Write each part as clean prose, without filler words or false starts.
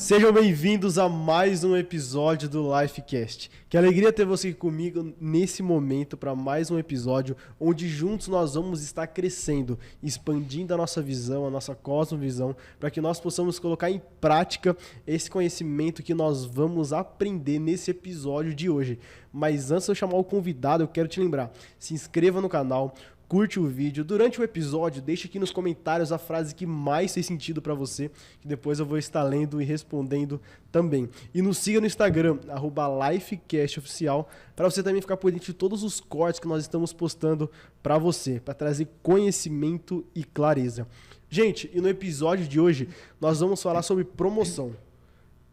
Sejam bem-vindos a mais um episódio do Lifecast. Que alegria ter você aqui comigo nesse momento para mais um episódio onde juntos nós vamos estar crescendo, expandindo a nossa visão, a nossa cosmovisão, para que nós possamos colocar em prática esse conhecimento que nós vamos aprender nesse episódio de hoje. Mas antes de eu chamar o convidado, eu quero te lembrar, se inscreva no canal, curte o vídeo. Durante o episódio, deixa aqui nos comentários a frase que mais fez sentido para você, que depois eu vou estar lendo e respondendo também. E nos siga no Instagram, @LifecastOficial, para você também ficar por dentro de todos os cortes que nós estamos postando para você, para trazer conhecimento e clareza. Gente, e no episódio de hoje, nós vamos falar sobre promoção.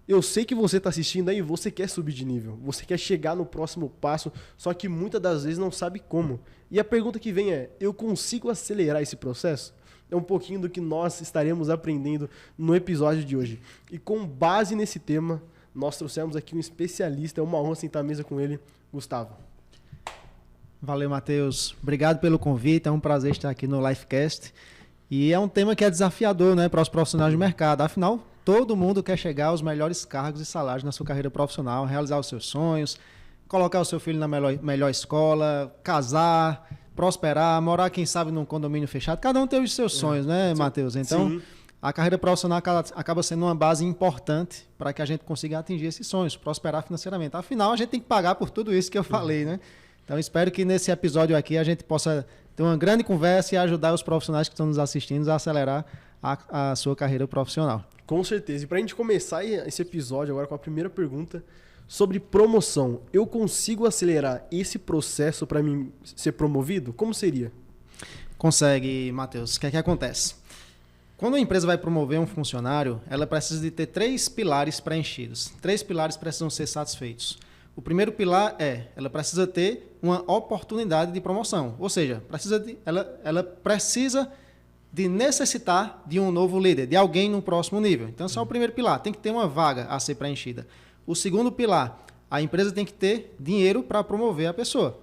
Eu sei que você está assistindo aí, você quer subir de nível, você quer chegar no próximo passo, só que muitas das vezes não sabe como. E a pergunta que vem é, eu consigo acelerar esse processo? É um pouquinho do que nós estaremos aprendendo no episódio de hoje. E com base nesse tema, nós trouxemos aqui um especialista, é uma honra sentar à mesa com ele, Gustavo. Valeu, Matheus. Obrigado pelo convite, é um prazer estar aqui no Lifecast. E é um tema que é desafiador, né, para os profissionais do mercado. Afinal, todo mundo quer chegar aos melhores cargos e salários na sua carreira profissional, realizar os seus sonhos, colocar o seu filho na melhor escola, casar, prosperar, morar, quem sabe, num condomínio fechado. Cada um tem os seus sonhos, né, Matheus? Então, sim, a carreira profissional acaba sendo uma base importante para que a gente consiga atingir esses sonhos, prosperar financeiramente. Afinal, a gente tem que pagar por tudo isso que eu falei, né? Então, espero que nesse episódio aqui a gente possa ter uma grande conversa e ajudar os profissionais que estão nos assistindo a acelerar a sua carreira profissional. Com certeza. E para a gente começar esse episódio agora com a primeira pergunta sobre promoção. Eu consigo acelerar esse processo para mim ser promovido? Como seria? Consegue, Matheus. O que é que acontece? Quando a empresa vai promover um funcionário, ela precisa de ter 3 pilares preenchidos. 3 pilares precisam ser satisfeitos. O primeiro pilar ela precisa ter uma oportunidade de promoção. Ou seja, ela precisa de necessitar de um novo líder, de alguém no próximo nível. Então, esse é o primeiro pilar, tem que ter uma vaga a ser preenchida. O segundo pilar, a empresa tem que ter dinheiro para promover a pessoa.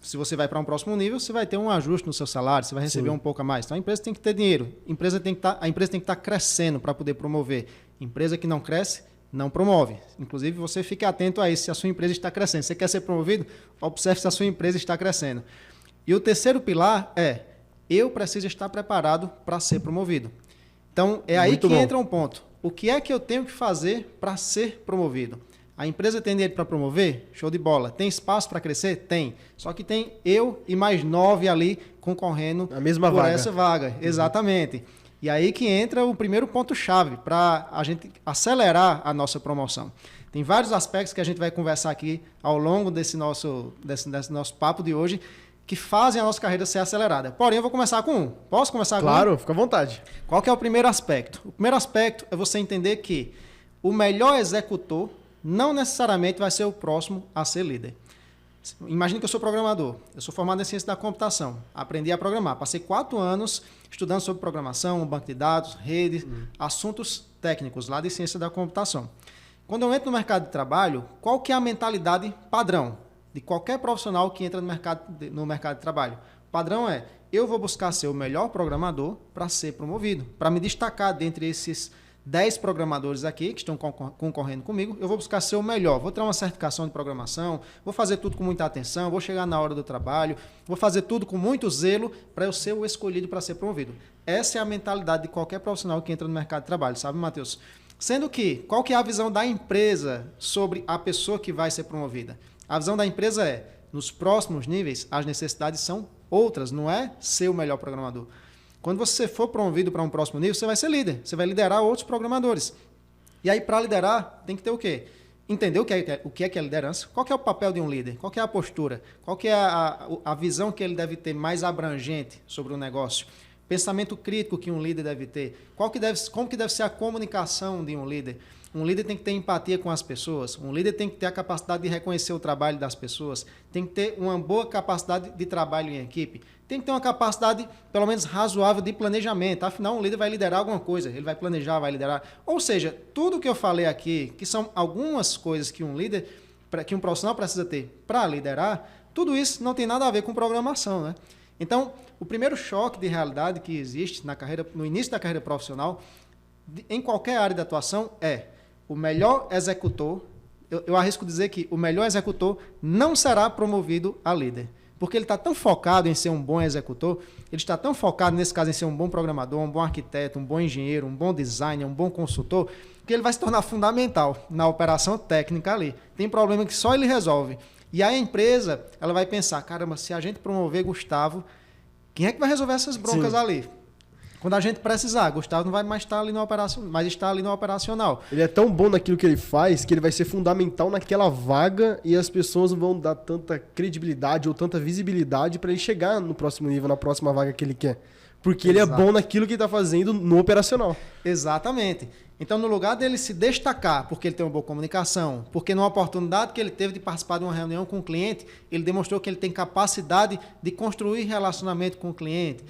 Se você vai para um próximo nível, você vai ter um ajuste no seu salário, você vai receber um pouco a mais. Então, a empresa tem que ter dinheiro. A empresa tem que estar crescendo para poder promover. Empresa que não cresce, não promove. Inclusive, você fique atento a isso, se a sua empresa está crescendo. Você quer ser promovido? Observe se a sua empresa está crescendo. E o terceiro pilar eu preciso estar preparado para ser promovido. Então, é aí que entra um ponto. O que é que eu tenho que fazer para ser promovido? A empresa tem dinheiro para promover? Show de bola. Tem espaço para crescer? Tem. Só que tem eu e mais 9 ali concorrendo a mesma por vaga. Essa vaga. Exatamente. E aí que entra o primeiro ponto-chave para a gente acelerar a nossa promoção. Tem vários aspectos que a gente vai conversar aqui ao longo desse nosso papo de hoje, que fazem a nossa carreira ser acelerada. Porém, eu vou começar com um. Posso começar com um? Claro, fica à vontade. Qual que é o primeiro aspecto? O primeiro aspecto é você entender que o melhor executor não necessariamente vai ser o próximo a ser líder. Imagine que eu sou programador. Eu sou formado em ciência da computação. Aprendi a programar. Passei 4 anos estudando sobre programação, banco de dados, redes, assuntos técnicos lá de ciência da computação. Quando eu entro no mercado de trabalho, qual que é a mentalidade padrão de qualquer profissional que entra no mercado de trabalho? O padrão eu vou buscar ser o melhor programador para ser promovido, para me destacar dentre esses 10 programadores aqui que estão concorrendo comigo. Eu vou buscar ser o melhor, vou ter uma certificação de programação, vou fazer tudo com muita atenção, vou chegar na hora do trabalho, vou fazer tudo com muito zelo para eu ser o escolhido para ser promovido. Essa é a mentalidade de qualquer profissional que entra no mercado de trabalho, sabe, Matheus? Sendo que, qual que é a visão da empresa sobre a pessoa que vai ser promovida? A visão da empresa nos próximos níveis, as necessidades são outras, não é ser o melhor programador. Quando você for promovido para um próximo nível, você vai ser líder, você vai liderar outros programadores. E aí, para liderar, tem que ter o quê? Entender o que é liderança, qual que é o papel de um líder, qual que é a postura, qual que é a visão que ele deve ter mais abrangente sobre o negócio, pensamento crítico que um líder deve ter, como que deve ser a comunicação de um líder. Um líder tem que ter empatia com as pessoas, um líder tem que ter a capacidade de reconhecer o trabalho das pessoas, tem que ter uma boa capacidade de trabalho em equipe, tem que ter uma capacidade, pelo menos razoável, de planejamento. Afinal, um líder vai liderar alguma coisa, ele vai planejar, vai liderar. Ou seja, tudo que eu falei aqui, que são algumas coisas que que um profissional precisa ter para liderar, tudo isso não tem nada a ver com programação, né? Então, o primeiro choque de realidade que existe no início da carreira profissional, em qualquer área de atuação, o melhor executor, eu arrisco dizer que o melhor executor não será promovido a líder. Porque ele está tão focado em ser um bom executor, ele está tão focado, nesse caso, em ser um bom programador, um bom arquiteto, um bom engenheiro, um bom designer, um bom consultor, que ele vai se tornar fundamental na operação técnica ali. Tem problema que só ele resolve. E aí a empresa, ela vai pensar, caramba, se a gente promover Gustavo, quem é que vai resolver essas broncas Sim. ali? Quando a gente precisar, Gustavo não vai mais estar ali no operacional, mas está ali no operacional. Ele é tão bom naquilo que ele faz que ele vai ser fundamental naquela vaga e as pessoas não vão dar tanta credibilidade ou tanta visibilidade para ele chegar no próximo nível, na próxima vaga que ele quer. Porque ele é bom naquilo que ele está fazendo no operacional. Exatamente. Então, no lugar dele se destacar, porque ele tem uma boa comunicação, porque numa oportunidade que ele teve de participar de uma reunião com o cliente, ele demonstrou que ele tem capacidade de construir relacionamento com o cliente.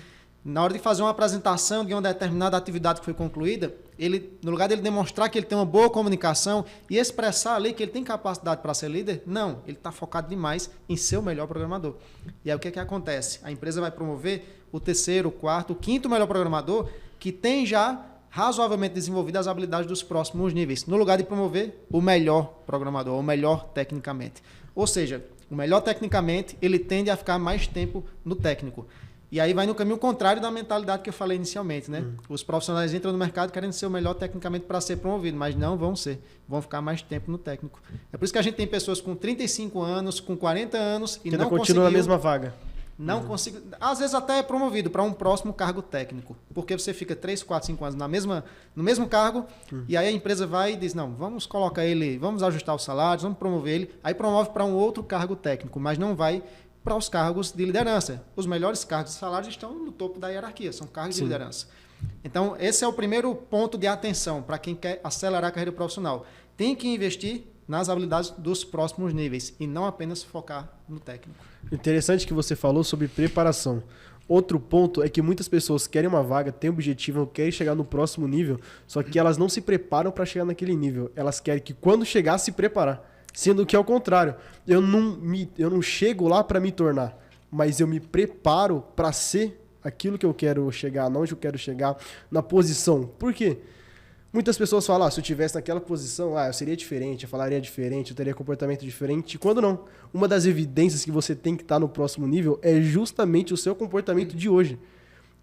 Na hora de fazer uma apresentação de uma determinada atividade que foi concluída, ele, no lugar dele demonstrar que ele tem uma boa comunicação e expressar ali que ele tem capacidade para ser líder, não, ele está focado demais em ser o melhor programador. E aí o que é que acontece? A empresa vai promover o terceiro, o quarto, o quinto melhor programador que tem já razoavelmente desenvolvido as habilidades dos próximos níveis, no lugar de promover o melhor programador, o melhor tecnicamente. Ou seja, o melhor tecnicamente, ele tende a ficar mais tempo no técnico. E aí vai no caminho contrário da mentalidade que eu falei inicialmente, né? Os profissionais entram no mercado querendo ser o melhor tecnicamente para ser promovido, mas não vão ser. Vão ficar mais tempo no técnico. É por isso que a gente tem pessoas com 35 anos, com 40 anos e Que não continua na mesma vaga. Não consigo. Às vezes até é promovido para um próximo cargo técnico. Porque você fica 3, 4, 5 anos no mesmo cargo, e aí a empresa vai e diz, não, vamos colocar ele, vamos ajustar os salários, vamos promover ele, aí promove para um outro cargo técnico, mas não vai para os cargos de liderança. Os melhores cargos de salário estão no topo da hierarquia, são cargos de liderança. Então, esse é o primeiro ponto de atenção para quem quer acelerar a carreira profissional. Tem que investir nas habilidades dos próximos níveis e não apenas focar no técnico. Interessante que você falou sobre preparação. Outro ponto é que muitas pessoas querem uma vaga, têm objetivo, querem chegar no próximo nível, só que elas não se preparam para chegar naquele nível. Elas querem que quando chegar, se preparar. Sendo que é o contrário. Eu não chego lá para me tornar, mas eu me preparo para ser aquilo que eu quero chegar, onde eu quero chegar, na posição. Por quê? Muitas pessoas falam, se eu estivesse naquela posição, eu seria diferente, eu falaria diferente, eu teria comportamento diferente. Quando não? Uma das evidências que você tem que estar no próximo nível é justamente o seu comportamento de hoje.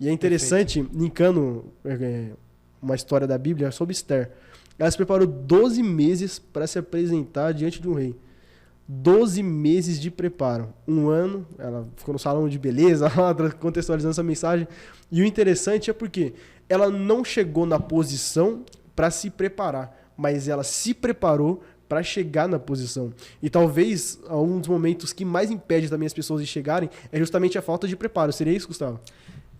E é interessante, linkando uma história da Bíblia sobre Esther. Ela se preparou 12 meses para se apresentar diante de um rei. 12 meses de preparo. Um ano, ela ficou no salão de beleza, contextualizando essa mensagem. E o interessante é porque ela não chegou na posição para se preparar, mas ela se preparou para chegar na posição. E talvez um dos momentos que mais impede também as pessoas de chegarem é justamente a falta de preparo. Seria isso, Gustavo?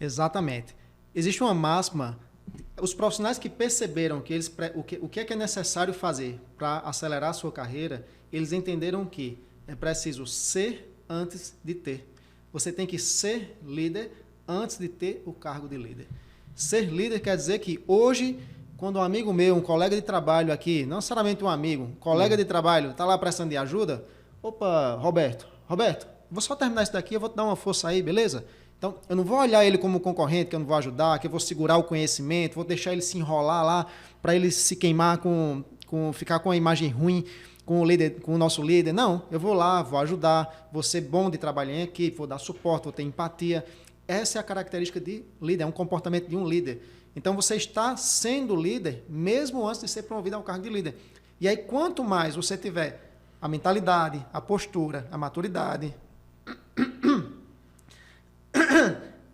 Exatamente. Existe uma máxima. Os profissionais que perceberam que o que é necessário fazer para acelerar a sua carreira, eles entenderam que é preciso ser antes de ter. Você tem que ser líder antes de ter o cargo de líder. Ser líder quer dizer que hoje, quando um amigo meu, um colega de trabalho aqui, não necessariamente um amigo, um colega de trabalho está lá prestando de ajuda, opa, Roberto, vou só terminar isso daqui, eu vou te dar uma força aí, beleza? Então, eu não vou olhar ele como concorrente, que eu não vou ajudar, que eu vou segurar o conhecimento, vou deixar ele se enrolar lá para ele se queimar, ficar com a imagem ruim com o nosso líder. Não, eu vou lá, vou ajudar, vou ser bom de trabalhar em equipe, vou dar suporte, vou ter empatia. Essa é a característica de líder, é um comportamento de um líder. Então, você está sendo líder mesmo antes de ser promovido ao cargo de líder. E aí, quanto mais você tiver a mentalidade, a postura, a maturidade...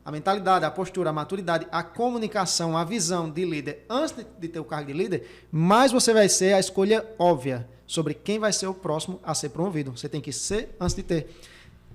a mentalidade, a postura, a maturidade, a comunicação, a visão de líder antes de ter o cargo de líder, mais você vai ser a escolha óbvia sobre quem vai ser o próximo a ser promovido. Você tem que ser antes de ter.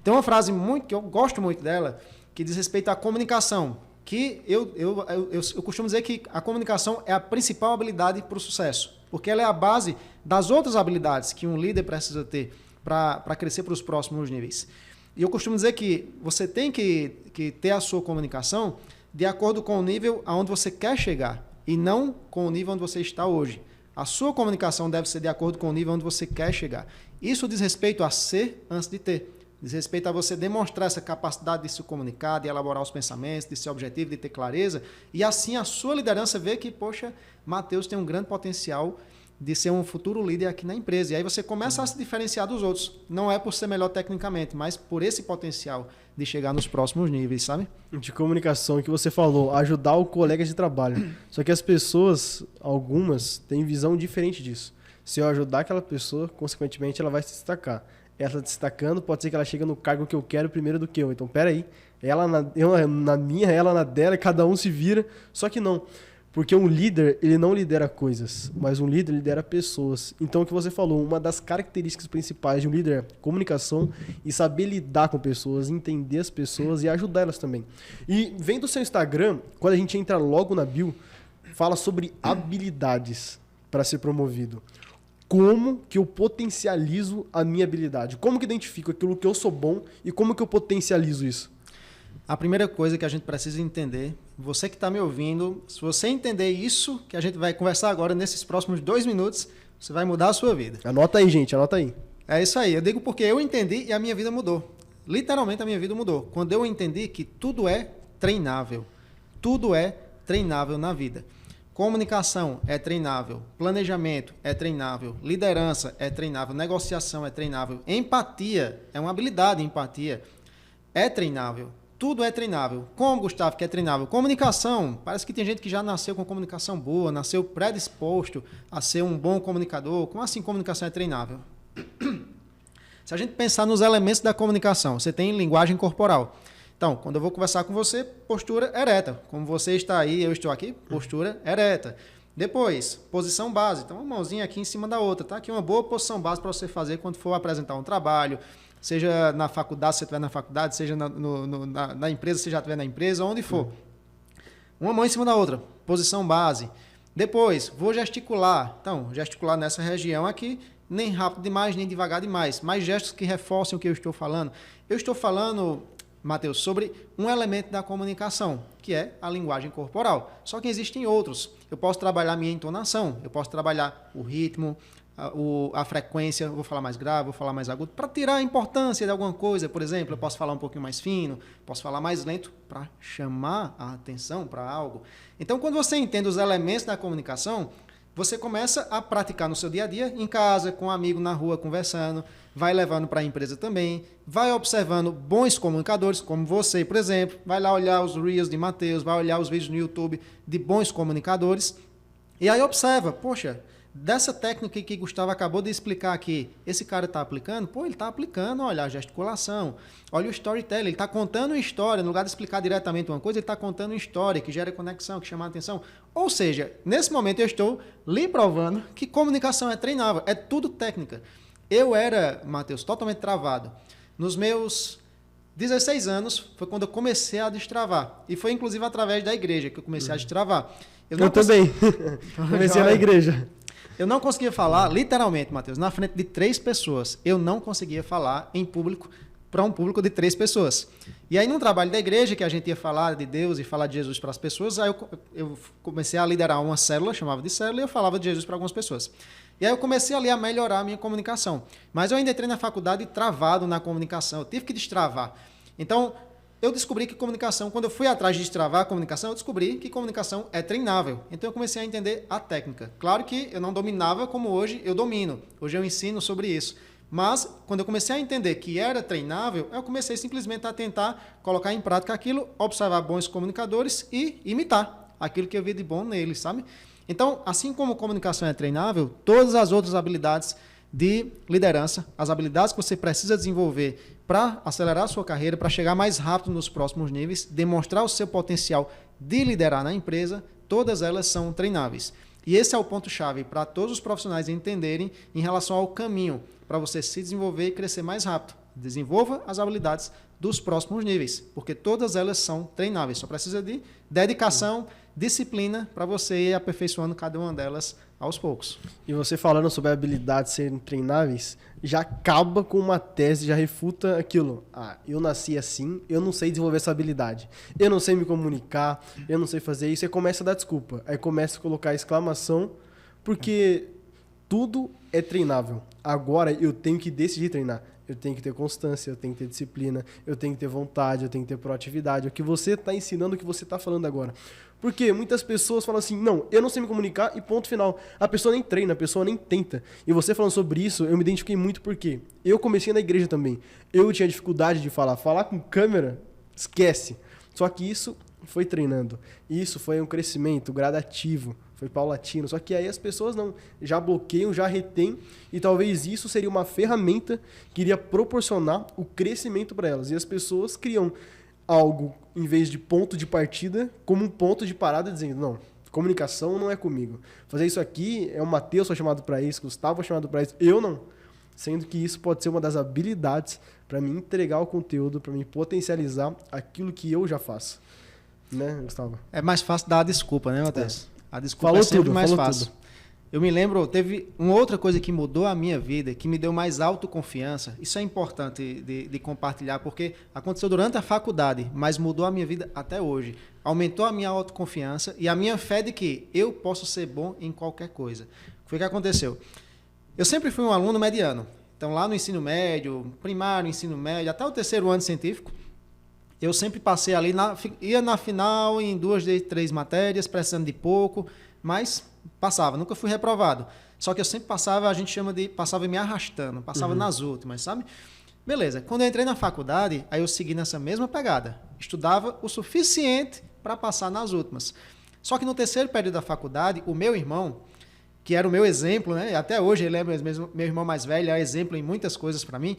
Tem uma frase que eu gosto muito dela, que diz respeito à comunicação, que eu costumo dizer que a comunicação é a principal habilidade para o sucesso, porque ela é a base das outras habilidades que um líder precisa ter para crescer para os próximos níveis. E eu costumo dizer que você tem que ter a sua comunicação de acordo com o nível aonde você quer chegar e não com o nível onde você está hoje. A sua comunicação deve ser de acordo com o nível onde você quer chegar. Isso diz respeito a ser antes de ter. Diz respeito a você demonstrar essa capacidade de se comunicar, de elaborar os pensamentos, de ser objetivo, de ter clareza. E assim a sua liderança vê que, poxa, Matheus tem um grande potencial de ser um futuro líder aqui na empresa. E aí você começa a se diferenciar dos outros. Não é por ser melhor tecnicamente, mas por esse potencial de chegar nos próximos níveis, sabe? De comunicação que você falou, ajudar o colega de trabalho. Só que as pessoas, algumas, têm visão diferente disso. Se eu ajudar aquela pessoa, consequentemente ela vai se destacar. Ela destacando, pode ser que ela chegue no cargo que eu quero primeiro do que eu. Então, peraí, eu na minha, ela na dela, cada um se vira. Só que não. Porque um líder, ele não lidera coisas, mas um líder lidera pessoas. Então, o que você falou, uma das características principais de um líder é comunicação e saber lidar com pessoas, entender as pessoas e ajudar elas também. E vem do seu Instagram, quando a gente entra logo na bio, fala sobre habilidades para ser promovido. Como que eu potencializo a minha habilidade? Como que eu identifico aquilo que eu sou bom e como que eu potencializo isso? A primeira coisa que a gente precisa entender, você que está me ouvindo, se você entender isso que a gente vai conversar agora nesses próximos 2 minutos, você vai mudar a sua vida. Anota aí, gente, anota aí. É isso aí, eu digo porque eu entendi e a minha vida mudou. Literalmente a minha vida mudou. Quando eu entendi que tudo é treinável. Tudo é treinável na vida. Comunicação é treinável, planejamento é treinável, liderança é treinável, negociação é treinável, empatia é uma habilidade, empatia é treinável. Tudo é treinável. Como, Gustavo, que é treinável? Comunicação. Parece que tem gente que já nasceu com comunicação boa, nasceu predisposto a ser um bom comunicador. Como assim comunicação é treinável? Se a gente pensar nos elementos da comunicação, você tem linguagem corporal. Então, quando eu vou conversar com você, postura ereta. Como você está aí, eu estou aqui, postura ereta. Depois, posição base. Então, uma mãozinha aqui em cima da outra. Tá? Aqui uma boa posição base para você fazer quando for apresentar um trabalho. Seja na faculdade, se você estiver na faculdade, seja na empresa, se já estiver na empresa, onde for. Uma mão em cima da outra, posição base. Depois, vou gesticular. Então, gesticular nessa região aqui, nem rápido demais, nem devagar demais. Mais gestos que reforcem o que eu estou falando. Eu estou falando, Matheus, sobre um elemento da comunicação, que é a linguagem corporal. Só que existem outros. Eu posso trabalhar a minha entonação, eu posso trabalhar o ritmo, a frequência, vou falar mais grave, vou falar mais agudo, para tirar a importância de alguma coisa. Por exemplo, eu posso falar um pouquinho mais fino, posso falar mais lento para chamar a atenção para algo. Então, quando você entende os elementos da comunicação, você começa a praticar no seu dia a dia, em casa, com um amigo na rua, conversando, vai levando para a empresa também, vai observando bons comunicadores, como você, por exemplo, vai lá olhar os Reels de Matheus, vai olhar os vídeos no YouTube de bons comunicadores, e aí observa, poxa, dessa técnica que Gustavo acabou de explicar aqui, esse cara está aplicando? Pô, ele está aplicando, olha a gesticulação, olha o storytelling, ele está contando uma história, no lugar de explicar diretamente uma coisa, ele está contando uma história que gera conexão, que chama a atenção. Ou seja, nesse momento eu estou lhe provando que comunicação é treinável, é tudo técnica. Eu era, Matheus, totalmente travado. Nos meus 16 anos foi quando eu comecei a destravar. E foi inclusive através da igreja que eu comecei a destravar. Eu também. Comecei na igreja. Eu não conseguia falar, literalmente, Matheus, na frente de 3 pessoas. Eu não conseguia falar em público para um público de 3 pessoas. E aí, num trabalho da igreja, que a gente ia falar de Deus e falar de Jesus para as pessoas, aí eu comecei a liderar uma célula, chamava de célula, e eu falava de Jesus para algumas pessoas. E aí eu comecei ali a melhorar a minha comunicação. Mas eu ainda entrei na faculdade travado na comunicação. Eu tive que destravar. Então, eu descobri que comunicação, quando eu fui atrás de destravar a comunicação, eu descobri que comunicação é treinável. Então, eu comecei a entender a técnica. Claro que eu não dominava como hoje eu domino. Hoje eu ensino sobre isso. Mas, quando eu comecei a entender que era treinável, eu comecei simplesmente a tentar colocar em prática aquilo, observar bons comunicadores e imitar aquilo que eu vi de bom neles, sabe? Então, assim como comunicação é treinável, todas as outras habilidades de liderança, as habilidades que você precisa desenvolver para acelerar a sua carreira, para chegar mais rápido nos próximos níveis, demonstrar o seu potencial de liderar na empresa, todas elas são treináveis. E esse é o ponto-chave para todos os profissionais entenderem em relação ao caminho para você se desenvolver e crescer mais rápido. Desenvolva as habilidades dos próximos níveis, porque todas elas são treináveis. Só precisa de dedicação, disciplina para você ir aperfeiçoando cada uma delas aos poucos. E você falando sobre habilidades serem treináveis, já acaba com uma tese, já refuta aquilo. Ah, eu nasci assim, eu não sei desenvolver essa habilidade. Eu não sei me comunicar, eu não sei fazer isso. Aí começa a dar desculpa. Aí começa a colocar exclamação, porque tudo é treinável. Agora eu tenho que decidir treinar. eu tenho que ter constância, eu tenho que ter disciplina, eu tenho que ter vontade, eu tenho que ter proatividade. É o que você está ensinando, o que você está falando agora. Porque muitas pessoas falam assim, não, eu não sei me comunicar e ponto final. A pessoa nem treina, a pessoa nem tenta. E você falando sobre isso, eu me identifiquei muito porque eu comecei na igreja também. Eu tinha dificuldade de falar. Falar com câmera, esquece. Só que isso foi treinando. Isso foi um crescimento gradativo, foi paulatino. Só que aí as pessoas não, já bloqueiam, já retêm. E talvez isso seria uma ferramenta que iria proporcionar o crescimento para elas. E as pessoas criam algo, em vez de ponto de partida, como um ponto de parada, dizendo, não, comunicação não é comigo. Fazer isso aqui, o Matheus foi chamado para isso, Gustavo foi chamado para isso, eu não. Sendo que isso pode ser uma das habilidades para me entregar o conteúdo, para me potencializar aquilo que eu já faço. Né, Gustavo? É mais fácil dar a desculpa, né, Matheus? A desculpa falou é sempre tudo, mais falou fácil. tudo. Eu me lembro, teve uma outra coisa que mudou a minha vida, que me deu mais autoconfiança. Isso é importante de compartilhar, porque aconteceu durante a faculdade, mas mudou a minha vida até hoje. Aumentou a minha autoconfiança e a minha fé de que eu posso ser bom em qualquer coisa. Foi o que aconteceu. Eu sempre fui um aluno mediano. Então, lá no ensino médio, primário, ensino médio, até o terceiro ano científico, eu sempre passei ali, ia na final em 2, 3 matérias, precisando de pouco, mas passava, nunca fui reprovado. Só que eu sempre passava, a gente chama de, passava me arrastando, passava nas últimas, sabe? Beleza, quando eu entrei na faculdade, aí eu segui nessa mesma pegada. Estudava o suficiente para passar nas últimas. Só que no terceiro período da faculdade, o meu irmão, que era o meu exemplo, né? Até hoje ele é meu irmão mais velho, é exemplo em muitas coisas para mim.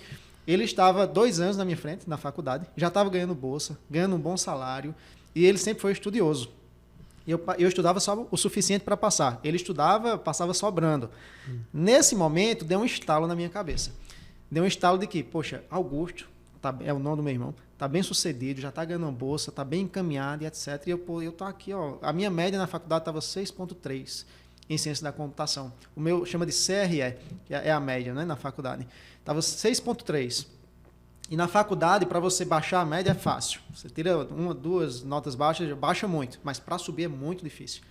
Ele estava 2 anos na minha frente, na faculdade, já estava ganhando bolsa, ganhando um bom salário, e ele sempre foi estudioso. Eu estudava só o suficiente para passar. Ele estudava, passava sobrando. Nesse momento, deu um estalo na minha cabeça. Deu um estalo de que, poxa, Augusto, é o nome do meu irmão, está bem sucedido, já está ganhando bolsa, está bem encaminhado e etc. E eu estou aqui, ó, a minha média na faculdade estava 6,3 em ciência da computação. O meu chama de CRE, que é a média, né, na faculdade. Estava 6,3. E na faculdade, para você baixar a média é fácil. Você tira 1, 2 notas baixas, baixa muito. Mas para subir é muito difícil.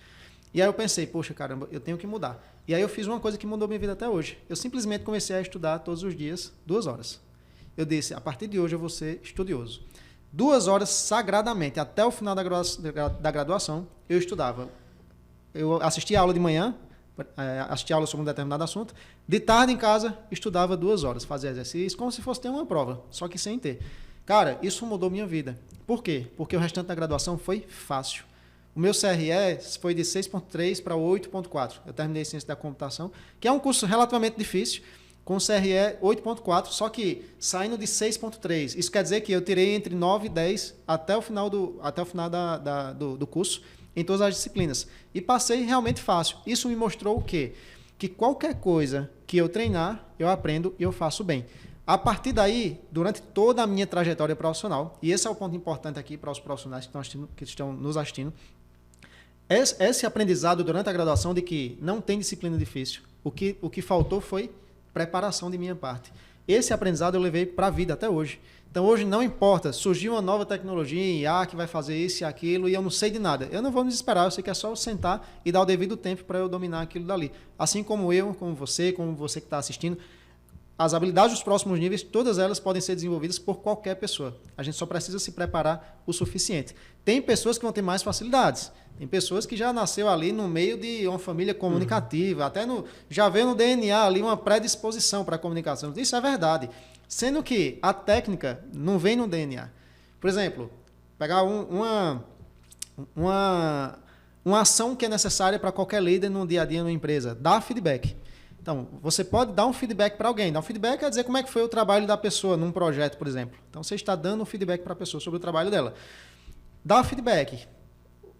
E aí eu pensei, poxa, caramba, eu tenho que mudar. E aí eu fiz uma coisa que mudou minha vida até hoje. Eu simplesmente comecei a estudar todos os dias, 2 horas. Eu disse, a partir de hoje eu vou ser estudioso. 2 horas sagradamente, até o final da graduação, eu estudava. Eu assistia a aula de manhã, assistia aula sobre um determinado assunto. De tarde em casa, estudava 2 horas, fazia exercício, como se fosse ter uma prova, só que sem ter. Cara, isso mudou minha vida. Por quê? Porque o restante da graduação foi fácil. O meu CRE foi de 6,3 para 8,4. Eu terminei Ciência da Computação, que é um curso relativamente difícil, com CRE 8,4, só que saindo de 6,3. Isso quer dizer que eu tirei entre 9 e 10 até o final do curso, em todas as disciplinas. E passei realmente fácil. Isso me mostrou o quê? Que qualquer coisa que eu treinar, eu aprendo e eu faço bem. A partir daí, durante toda a minha trajetória profissional, e esse é o ponto importante aqui para os profissionais que estão nos assistindo, esse aprendizado durante a graduação de que não tem disciplina difícil. O que faltou foi preparação de minha parte. Esse aprendizado eu levei para a vida até hoje. Então, hoje não importa, surgiu uma nova tecnologia em IA que vai fazer isso e aquilo e eu não sei de nada. Eu não vou me desesperar, eu sei que é só eu sentar e dar o devido tempo para eu dominar aquilo dali. Assim como eu, como você que está assistindo, as habilidades dos próximos níveis, todas elas podem ser desenvolvidas por qualquer pessoa. A gente só precisa se preparar o suficiente. Tem pessoas que vão ter mais facilidades. Tem pessoas que já nasceu ali no meio de uma família comunicativa, até já vê no DNA ali uma predisposição para a comunicação. Isso é verdade. Sendo que a técnica não vem no DNA. Por exemplo, pegar uma ação que é necessária para qualquer líder no dia a dia numa empresa, dar feedback. Então, você pode dar um feedback para alguém. Dar um feedback quer dizer como é que foi o trabalho da pessoa num projeto, por exemplo. Então, você está dando um feedback para a pessoa sobre o trabalho dela. Dar feedback.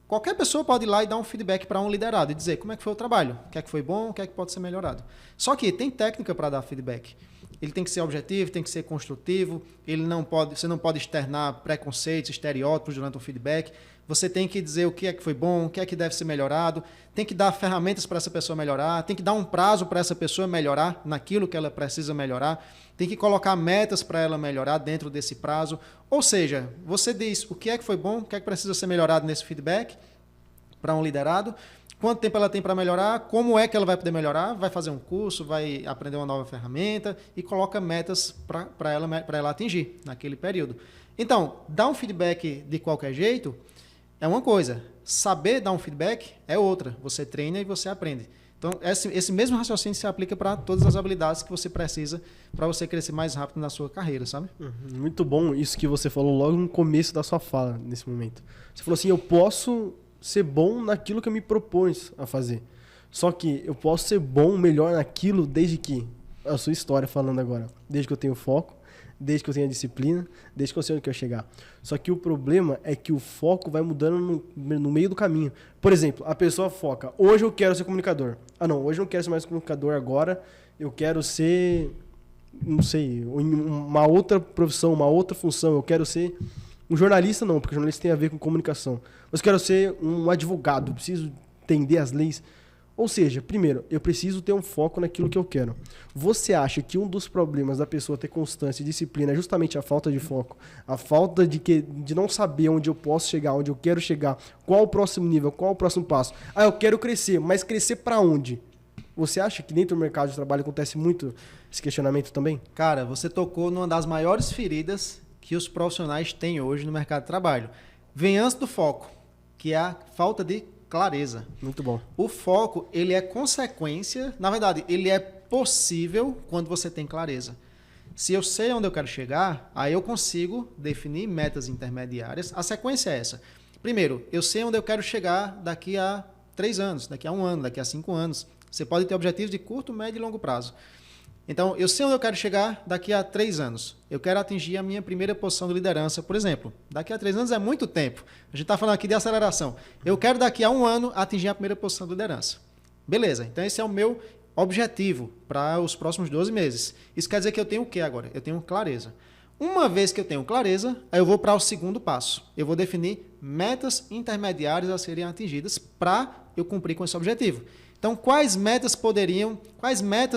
Qualquer pessoa pode ir lá e dar um feedback para um liderado e dizer como é que foi o trabalho, o que é que foi bom, o que é que pode ser melhorado. Só que tem técnica para dar feedback. Ele tem que ser objetivo, tem que ser construtivo, você não pode externar preconceitos, estereótipos durante um feedback. Você tem que dizer o que é que foi bom, o que é que deve ser melhorado, tem que dar ferramentas para essa pessoa melhorar, tem que dar um prazo para essa pessoa melhorar naquilo que ela precisa melhorar, tem que colocar metas para ela melhorar dentro desse prazo. Ou seja, você diz o que é que foi bom, o que é que precisa ser melhorado nesse feedback para um liderado, quanto tempo ela tem para melhorar, como é que ela vai poder melhorar, vai fazer um curso, vai aprender uma nova ferramenta e coloca metas para ela atingir naquele período. Então, dar um feedback de qualquer jeito é uma coisa, saber dar um feedback é outra. Você treina e você aprende. Então, esse mesmo raciocínio se aplica para todas as habilidades que você precisa para você crescer mais rápido na sua carreira, sabe? Muito bom isso que você falou logo no começo da sua fala, nesse momento. Você falou assim, eu posso ser bom naquilo que eu me propus a fazer. Só que eu posso ser bom, melhor naquilo desde que, a sua história falando agora, desde que eu tenho foco, desde que eu tenha disciplina, desde que eu sei onde eu quero chegar. Só que o problema é que o foco vai mudando no meio do caminho. Por exemplo, a pessoa foca, hoje eu quero ser comunicador. Ah não, hoje eu não quero ser mais comunicador agora, eu quero ser, não sei, uma outra profissão, uma outra função, eu quero ser um jornalista não, porque jornalista tem a ver com comunicação. Mas eu quero ser um advogado, eu preciso entender as leis. Ou seja, primeiro, eu preciso ter um foco naquilo que eu quero. Você acha que um dos problemas da pessoa ter constância e disciplina é justamente a falta de foco? A falta de não saber onde eu posso chegar, onde eu quero chegar, qual o próximo nível, qual o próximo passo? Ah, eu quero crescer, mas crescer para onde? Você acha que dentro do mercado de trabalho acontece muito esse questionamento também? Cara, você tocou numa das maiores feridas que os profissionais têm hoje no mercado de trabalho. Vem antes do foco, que é a falta de clareza. Muito bom. O foco, ele é consequência, na verdade, ele é possível quando você tem clareza. Se eu sei onde eu quero chegar, aí eu consigo definir metas intermediárias. A sequência é essa. Primeiro, eu sei onde eu quero chegar daqui a 3 anos, daqui a 1 ano, daqui a 5 anos. Você pode ter objetivos de curto, médio e longo prazo. Então, eu sei onde eu quero chegar daqui a 3 anos. Eu quero atingir a minha primeira posição de liderança, por exemplo. Daqui a 3 anos é muito tempo. A gente está falando aqui de aceleração. Eu quero daqui a 1 ano atingir a primeira posição de liderança. Beleza, então esse é o meu objetivo para os próximos 12 meses. Isso quer dizer que eu tenho o quê agora? Eu tenho clareza. Uma vez que eu tenho clareza, aí eu vou para o segundo passo. Eu vou definir metas intermediárias a serem atingidas para eu cumprir com esse objetivo. Então, quais metas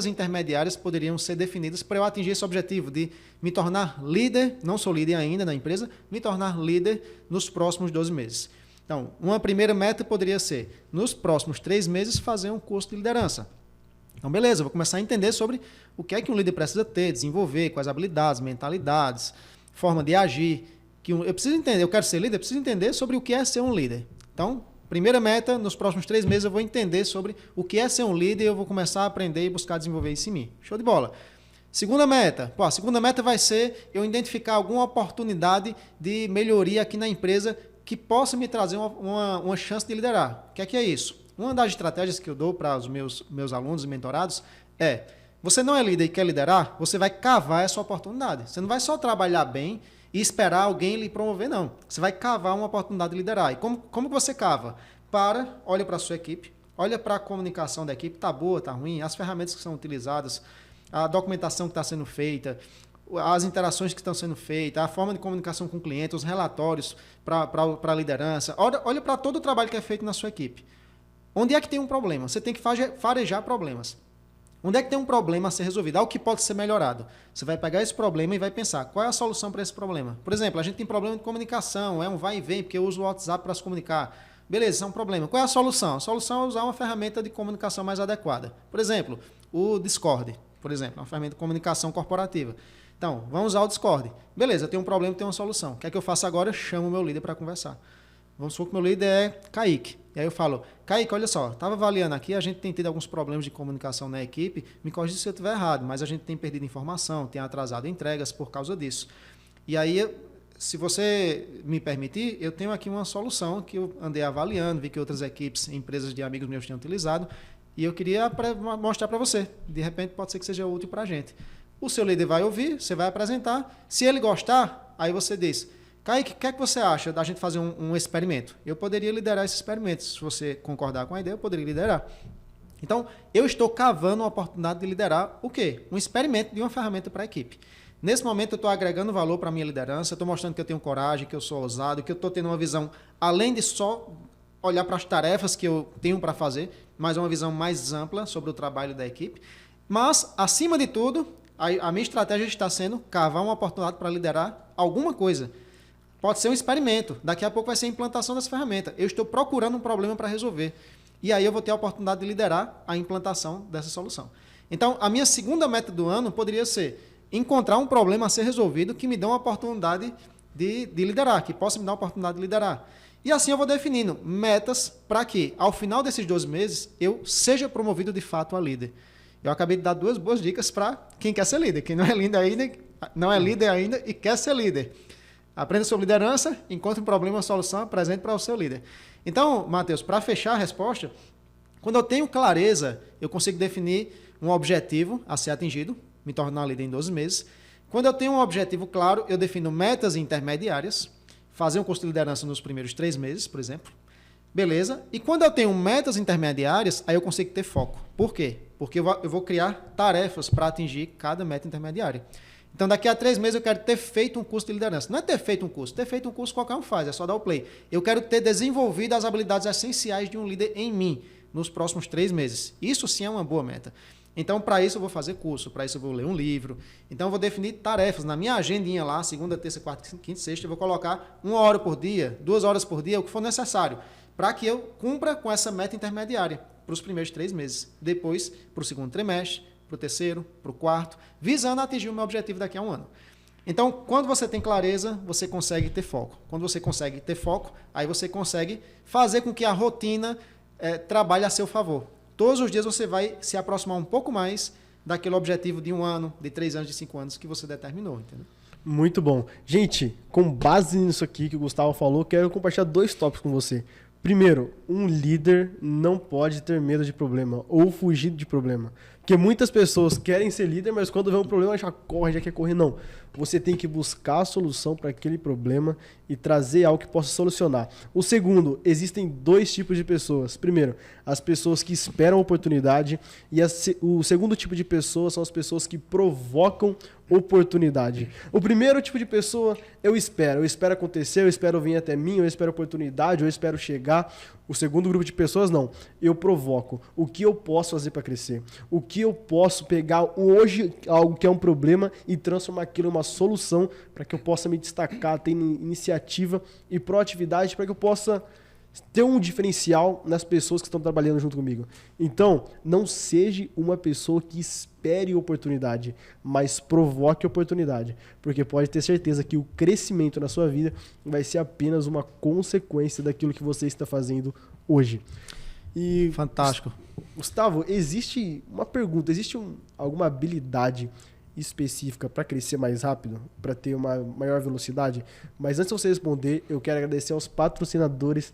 intermediárias poderiam ser definidas para eu atingir esse objetivo de me tornar líder, não sou líder ainda na empresa, me tornar líder nos próximos 12 meses. Então, uma primeira meta poderia ser, nos próximos 3 meses, fazer um curso de liderança. Então, beleza, vou começar a entender sobre o que é que um líder precisa ter, desenvolver, quais habilidades, mentalidades, forma de agir. Eu preciso entender, eu quero ser líder, eu preciso entender sobre o que é ser um líder. Então, primeira meta, nos próximos 3 meses eu vou entender sobre o que é ser um líder e eu vou começar a aprender e buscar desenvolver isso em mim. Show de bola. Segunda meta. A segunda meta vai ser eu identificar alguma oportunidade de melhoria aqui na empresa que possa me trazer uma chance de liderar. O que é isso? Uma das estratégias que eu dou para os meus alunos e mentorados é, você não é líder e quer liderar, você vai cavar essa oportunidade. Você não vai só trabalhar bem e esperar alguém lhe promover, não. Você vai cavar uma oportunidade de liderar. E como você cava? Olha para a sua equipe, olha para a comunicação da equipe, está boa, está ruim, as ferramentas que são utilizadas, a documentação que está sendo feita, as interações que estão sendo feitas, a forma de comunicação com o cliente, os relatórios para a liderança. Olha para todo o trabalho que é feito na sua equipe. Onde é que tem um problema? Você tem que farejar problemas. Onde é que tem um problema a ser resolvido? Algo que pode ser melhorado. Você vai pegar esse problema e vai pensar, qual é a solução para esse problema? Por exemplo, a gente tem problema de comunicação, é um vai e vem, porque eu uso o WhatsApp para se comunicar. Beleza, isso é um problema. Qual é a solução? A solução é usar uma ferramenta de comunicação mais adequada. Por exemplo, o Discord, uma ferramenta de comunicação corporativa. Então, vamos usar o Discord. Beleza, eu tenho um problema e tenho uma solução. O que é que eu faço agora? Eu chamo o meu líder para conversar. Vamos supor que o meu líder é Kaique. E aí eu falo, Kaique, olha só, estava avaliando aqui, a gente tem tido alguns problemas de comunicação na equipe, me corrija se eu estiver errado, mas a gente tem perdido informação, tem atrasado entregas por causa disso. E aí, se você me permitir, eu tenho aqui uma solução que eu andei avaliando, vi que outras equipes, empresas de amigos meus tinham utilizado, e eu queria mostrar para você. De repente, pode ser que seja útil para a gente. O seu líder vai ouvir, você vai apresentar. Se ele gostar, aí você diz, Kaique, o que é que você acha da gente fazer um experimento? Eu poderia liderar esse experimento. Se você concordar com a ideia, eu poderia liderar. Então, eu estou cavando uma oportunidade de liderar o quê? Um experimento de uma ferramenta para a equipe. Nesse momento, eu estou agregando valor para a minha liderança, eu estou mostrando que eu tenho coragem, que eu sou ousado, que eu estou tendo uma visão, além de só olhar para as tarefas que eu tenho para fazer, mas uma visão mais ampla sobre o trabalho da equipe. Mas, acima de tudo, a minha estratégia está sendo cavar uma oportunidade para liderar alguma coisa. Pode ser um experimento, daqui a pouco vai ser a implantação dessa ferramenta. Eu estou procurando um problema para resolver. E aí eu vou ter a oportunidade de liderar a implantação dessa solução. Então, a minha segunda meta do ano poderia ser encontrar um problema a ser resolvido que me dê uma oportunidade de liderar, que possa me dar uma oportunidade de liderar. E assim eu vou definindo metas para que, ao final desses 12 meses, eu seja promovido de fato a líder. Eu acabei de dar 2 boas dicas para quem quer ser líder. Quem não é líder ainda e quer ser líder. Aprenda sobre liderança, encontre um problema, uma solução, apresente para o seu líder. Então, Matheus, para fechar a resposta, quando eu tenho clareza, eu consigo definir um objetivo a ser atingido, me tornar líder em 12 meses. Quando eu tenho um objetivo claro, eu defino metas intermediárias, fazer um curso de liderança nos primeiros 3 meses, por exemplo. Beleza? E quando eu tenho metas intermediárias, aí eu consigo ter foco. Por quê? Porque eu vou criar tarefas para atingir cada meta intermediária. Então, daqui a 3 meses eu quero ter feito um curso de liderança. Não é ter feito um curso qualquer um faz, é só dar o play. Eu quero ter desenvolvido as habilidades essenciais de um líder em mim nos próximos 3 meses. Isso sim é uma boa meta. Então, para isso eu vou fazer curso, para isso eu vou ler um livro. Então, eu vou definir tarefas. Na minha agendinha lá, segunda, terça, quarta, quinta, sexta, eu vou colocar 1 hora por dia, 2 horas por dia, o que for necessário, para que eu cumpra com essa meta intermediária para os primeiros 3 meses. Depois, para o segundo trimestre, para o terceiro, para o quarto, visando atingir o meu objetivo daqui a 1 ano. Então, quando você tem clareza, você consegue ter foco. Quando você consegue ter foco, aí você consegue fazer com que a rotina trabalhe a seu favor. Todos os dias você vai se aproximar um pouco mais daquele objetivo de 1 ano, de 3 anos, de 5 anos que você determinou, entendeu? Muito bom. Gente, com base nisso aqui que o Gustavo falou, quero compartilhar 2 tópicos com você. Primeiro, um líder não pode ter medo de problema ou fugir de problema. Porque muitas pessoas querem ser líder, mas quando vê um problema já corre, já quer correr. Não. Você tem que buscar a solução para aquele problema e trazer algo que possa solucionar. O segundo, existem 2 tipos de pessoas. Primeiro, as pessoas que esperam oportunidade e o segundo tipo de pessoas são as pessoas que provocam oportunidade. O primeiro tipo de pessoa, eu espero acontecer, eu espero vir até mim, eu espero oportunidade, eu espero chegar. O segundo grupo de pessoas, não. Eu provoco. O que eu posso fazer para crescer? O que eu posso pegar hoje, algo que é um problema, e transformar aquilo em uma solução para que eu possa me destacar, ter iniciativa e proatividade para que eu possa ter um diferencial nas pessoas que estão trabalhando junto comigo. Então, não seja uma pessoa que espere oportunidade, mas provoque oportunidade. Porque pode ter certeza que o crescimento na sua vida vai ser apenas uma consequência daquilo que você está fazendo hoje. E, fantástico. Gustavo, existe uma pergunta, existe alguma habilidade específica para crescer mais rápido, para ter uma maior velocidade? Mas antes de você responder, eu quero agradecer aos patrocinadores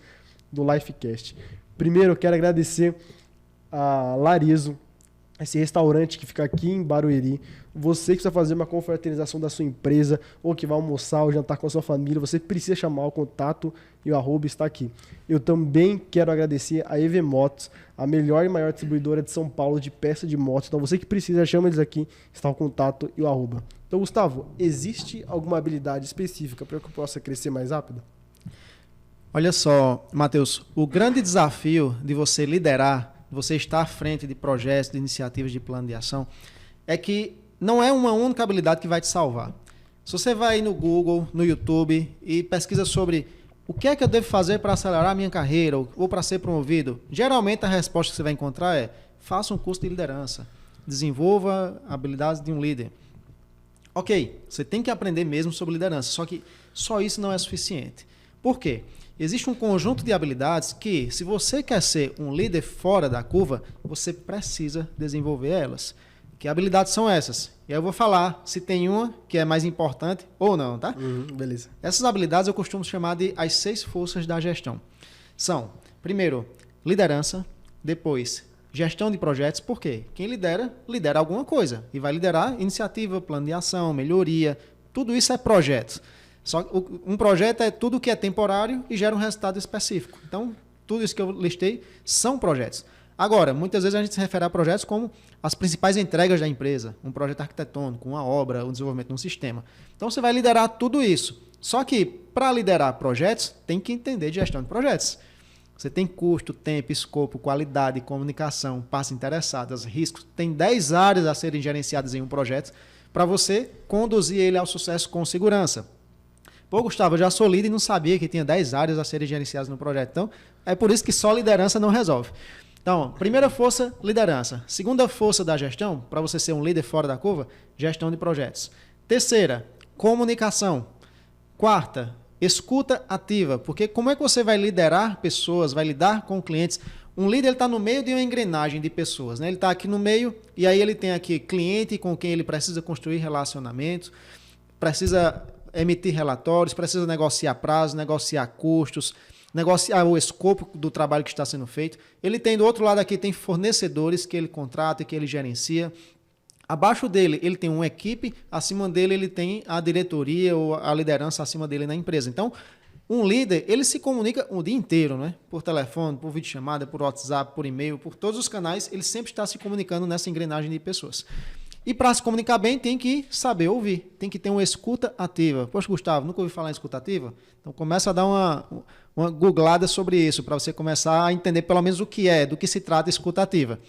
do Lifecast. Primeiro, eu quero agradecer a Larizo, esse restaurante que fica aqui em Barueri. Você que precisa fazer uma confraternização da sua empresa ou que vai almoçar ou jantar com a sua família, você precisa chamar o contato e o arroba está aqui. Eu também quero agradecer a EV Motos, a melhor e maior distribuidora de São Paulo de peça de motos. Então você que precisa, chama eles aqui, está o contato e o arroba. Então, Gustavo, existe alguma habilidade específica para que eu possa crescer mais rápido? Olha só, Matheus, o grande desafio de você liderar, de você estar à frente de projetos, de iniciativas, de plano de ação, é que não é uma única habilidade que vai te salvar. Se você vai no Google, no YouTube e pesquisa sobre o que é que eu devo fazer para acelerar a minha carreira ou para ser promovido, geralmente a resposta que você vai encontrar é: faça um curso de liderança, desenvolva habilidades de um líder. Ok, você tem que aprender mesmo sobre liderança, só que só isso não é suficiente. Por quê? Existe um conjunto de habilidades que, se você quer ser um líder fora da curva, você precisa desenvolver elas. Que habilidades são essas? E aí eu vou falar se tem uma que é mais importante ou não, tá? Beleza. Essas habilidades eu costumo chamar de as 6 forças da gestão. São, primeiro, liderança, depois, gestão de projetos. Por quê? Quem lidera alguma coisa. E vai liderar iniciativa, plano de ação, melhoria. Tudo isso é projetos. Só um projeto é tudo que é temporário e gera um resultado específico. Então, tudo isso que eu listei são projetos. Agora, muitas vezes a gente se refere a projetos como as principais entregas da empresa, um projeto arquitetônico, uma obra, o desenvolvimento de um sistema. Então, você vai liderar tudo isso. Só que, para liderar projetos, tem que entender de gestão de projetos. Você tem custo, tempo, escopo, qualidade, comunicação, partes interessadas, riscos. Tem 10 áreas a serem gerenciadas em um projeto para você conduzir ele ao sucesso com segurança. Pô, Gustavo, eu já sou líder e não sabia que tinha 10 áreas a serem gerenciadas no projeto. Então, é por isso que só liderança não resolve. Então, primeira força, liderança. Segunda força da gestão, para você ser um líder fora da curva, gestão de projetos. Terceira, comunicação. Quarta, escuta ativa. Porque como é que você vai liderar pessoas, vai lidar com clientes? Um líder está no meio de uma engrenagem de pessoas, né? Ele está aqui no meio e aí ele tem aqui cliente com quem ele precisa construir relacionamentos, precisa emitir relatórios, precisa negociar prazos, negociar custos, negociar o escopo do trabalho que está sendo feito. Ele tem do outro lado aqui, tem fornecedores que ele contrata e que ele gerencia. Abaixo dele, ele tem uma equipe, acima dele ele tem a diretoria ou a liderança acima dele na empresa. Então, um líder, ele se comunica o dia inteiro, né? Por telefone, por videochamada, por WhatsApp, por e-mail, por todos os canais, ele sempre está se comunicando nessa engrenagem de pessoas. E para se comunicar bem, tem que saber ouvir, tem que ter uma escuta ativa. Poxa, Gustavo, nunca ouvi falar em escuta ativa? Então começa a dar uma googlada sobre isso, para você começar a entender pelo menos o que é, do que se trata escuta ativa.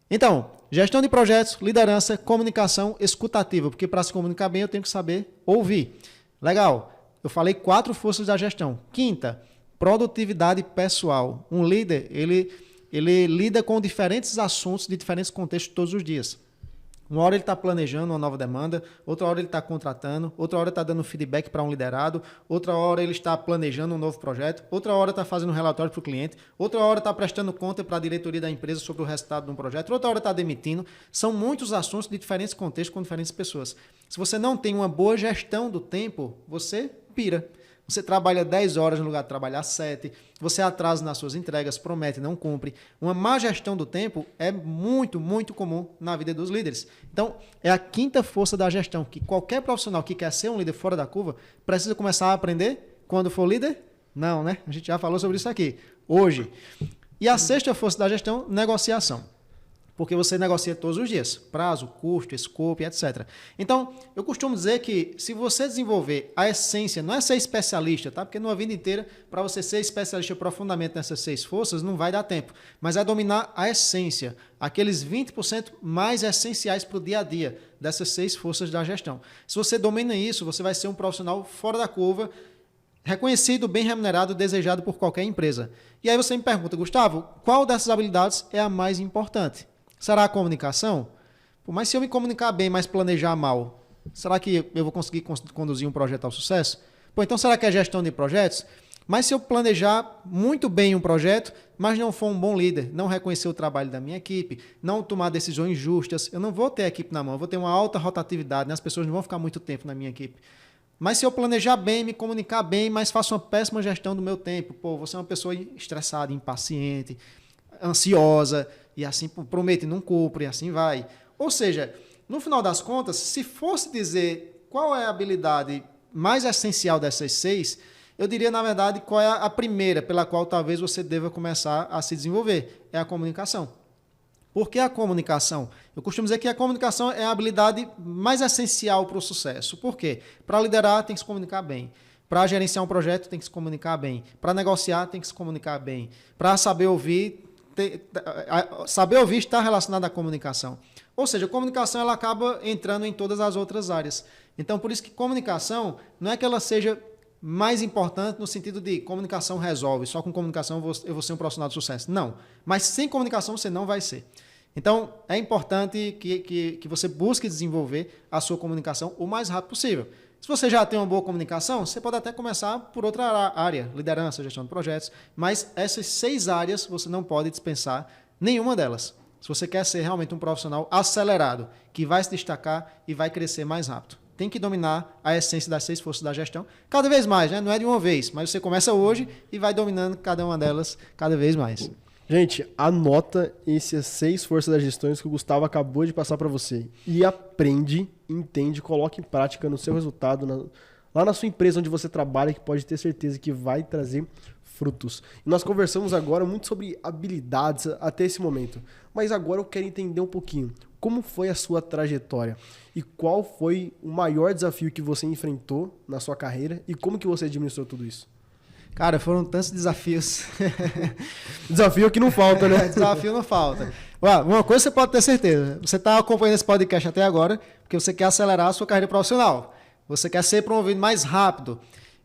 Então, gestão de projetos, liderança, comunicação, escuta ativa, porque para se comunicar bem eu tenho que saber ouvir. Legal, eu falei 4 forças da gestão. Quinta, produtividade pessoal. Um líder, ele lida com diferentes assuntos de diferentes contextos todos os dias. Uma hora ele está planejando uma nova demanda, outra hora ele está contratando, outra hora está dando feedback para um liderado, outra hora ele está planejando um novo projeto, outra hora está fazendo um relatório para o cliente, outra hora está prestando conta para a diretoria da empresa sobre o resultado de um projeto, outra hora está demitindo. São muitos assuntos de diferentes contextos com diferentes pessoas. Se você não tem uma boa gestão do tempo, você pira. Você trabalha 10 horas no lugar de trabalhar 7, você atrasa nas suas entregas, promete, não cumpre. Uma má gestão do tempo é muito, muito comum na vida dos líderes. Então, é a quinta força da gestão, que qualquer profissional que quer ser um líder fora da curva precisa começar a aprender quando for líder? Não, né? A gente já falou sobre isso aqui, hoje. E a sexta força da gestão, negociação. Porque você negocia todos os dias, prazo, custo, escopo, etc. Então, eu costumo dizer que se você desenvolver a essência, não é ser especialista, tá? Porque numa vida inteira, para você ser especialista profundamente nessas 6 forças, não vai dar tempo. Mas é dominar a essência, aqueles 20% mais essenciais para o dia a dia dessas 6 forças da gestão. Se você domina isso, você vai ser um profissional fora da curva, reconhecido, bem remunerado, desejado por qualquer empresa. E aí você me pergunta, Gustavo, qual dessas habilidades é a mais importante? Será a comunicação? Pô, mas se eu me comunicar bem, mas planejar mal, será que eu vou conseguir conduzir um projeto ao sucesso? Pô, então será que é gestão de projetos? Mas se eu planejar muito bem um projeto, mas não for um bom líder, não reconhecer o trabalho da minha equipe, não tomar decisões justas, eu não vou ter a equipe na mão, eu vou ter uma alta rotatividade, né? As pessoas não vão ficar muito tempo na minha equipe. Mas se eu planejar bem, me comunicar bem, mas faço uma péssima gestão do meu tempo, pô, você é uma pessoa estressada, impaciente, ansiosa, e assim promete, não cumpre, e assim vai. Ou seja, no final das contas, se fosse dizer qual é a habilidade mais essencial dessas 6, eu diria, na verdade, qual é a primeira pela qual talvez você deva começar a se desenvolver. É a comunicação. Por que a comunicação? Eu costumo dizer que a comunicação é a habilidade mais essencial para o sucesso. Por quê? Para liderar, tem que se comunicar bem. Para gerenciar um projeto, tem que se comunicar bem. Para negociar, tem que se comunicar bem. Para saber ouvir está relacionado à comunicação. Ou seja, a comunicação ela acaba entrando em todas as outras áreas. Então, por isso que comunicação não é que ela seja mais importante no sentido de comunicação resolve, só com comunicação eu vou ser um profissional de sucesso. Não, mas sem comunicação você não vai ser. Então, é importante que você busque desenvolver a sua comunicação o mais rápido possível. Se você já tem uma boa comunicação, você pode até começar por outra área, liderança, gestão de projetos, mas essas 6 áreas você não pode dispensar nenhuma delas. Se você quer ser realmente um profissional acelerado, que vai se destacar e vai crescer mais rápido. Tem que dominar a essência das 6 forças da gestão, cada vez mais, né? Não é de uma vez, mas você começa hoje e vai dominando cada uma delas cada vez mais. Gente, anota essas 6 forças das gestões que o Gustavo acabou de passar para você e aprende, entende, coloque em prática no seu resultado, lá na sua empresa onde você trabalha, que pode ter certeza que vai trazer frutos. E nós conversamos agora muito sobre habilidades até esse momento, mas agora eu quero entender um pouquinho como foi a sua trajetória e qual foi o maior desafio que você enfrentou na sua carreira e como que você administrou tudo isso. Cara, foram tantos desafios. Desafio que não falta, né? Desafio não falta. Uma coisa você pode ter certeza. Você está acompanhando esse podcast até agora porque você quer acelerar a sua carreira profissional. Você quer ser promovido mais rápido.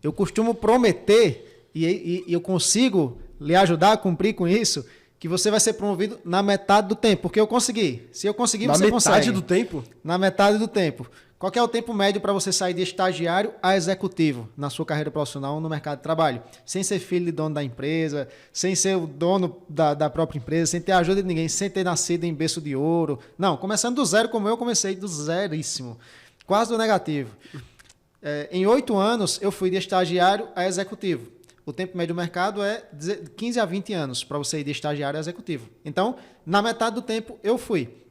eu costumo prometer, e eu consigo lhe ajudar a cumprir com isso, que você vai ser promovido na metade do tempo, porque eu consegui. Se eu conseguir, você consegue. Na metade do tempo? Na metade do tempo. Qual que é o tempo médio para você sair de estagiário a executivo na sua carreira profissional no mercado de trabalho? Sem ser filho de dono da empresa, sem ser o dono da própria empresa, sem ter a ajuda de ninguém, sem ter nascido em berço de ouro. Não, começando do zero como eu comecei, do zeríssimo. Quase do negativo. Em 8 anos, eu fui de estagiário a executivo. O tempo médio do mercado é 15 a 20 anos para você ir de estagiário a executivo. Então, na metade do tempo, eu fui.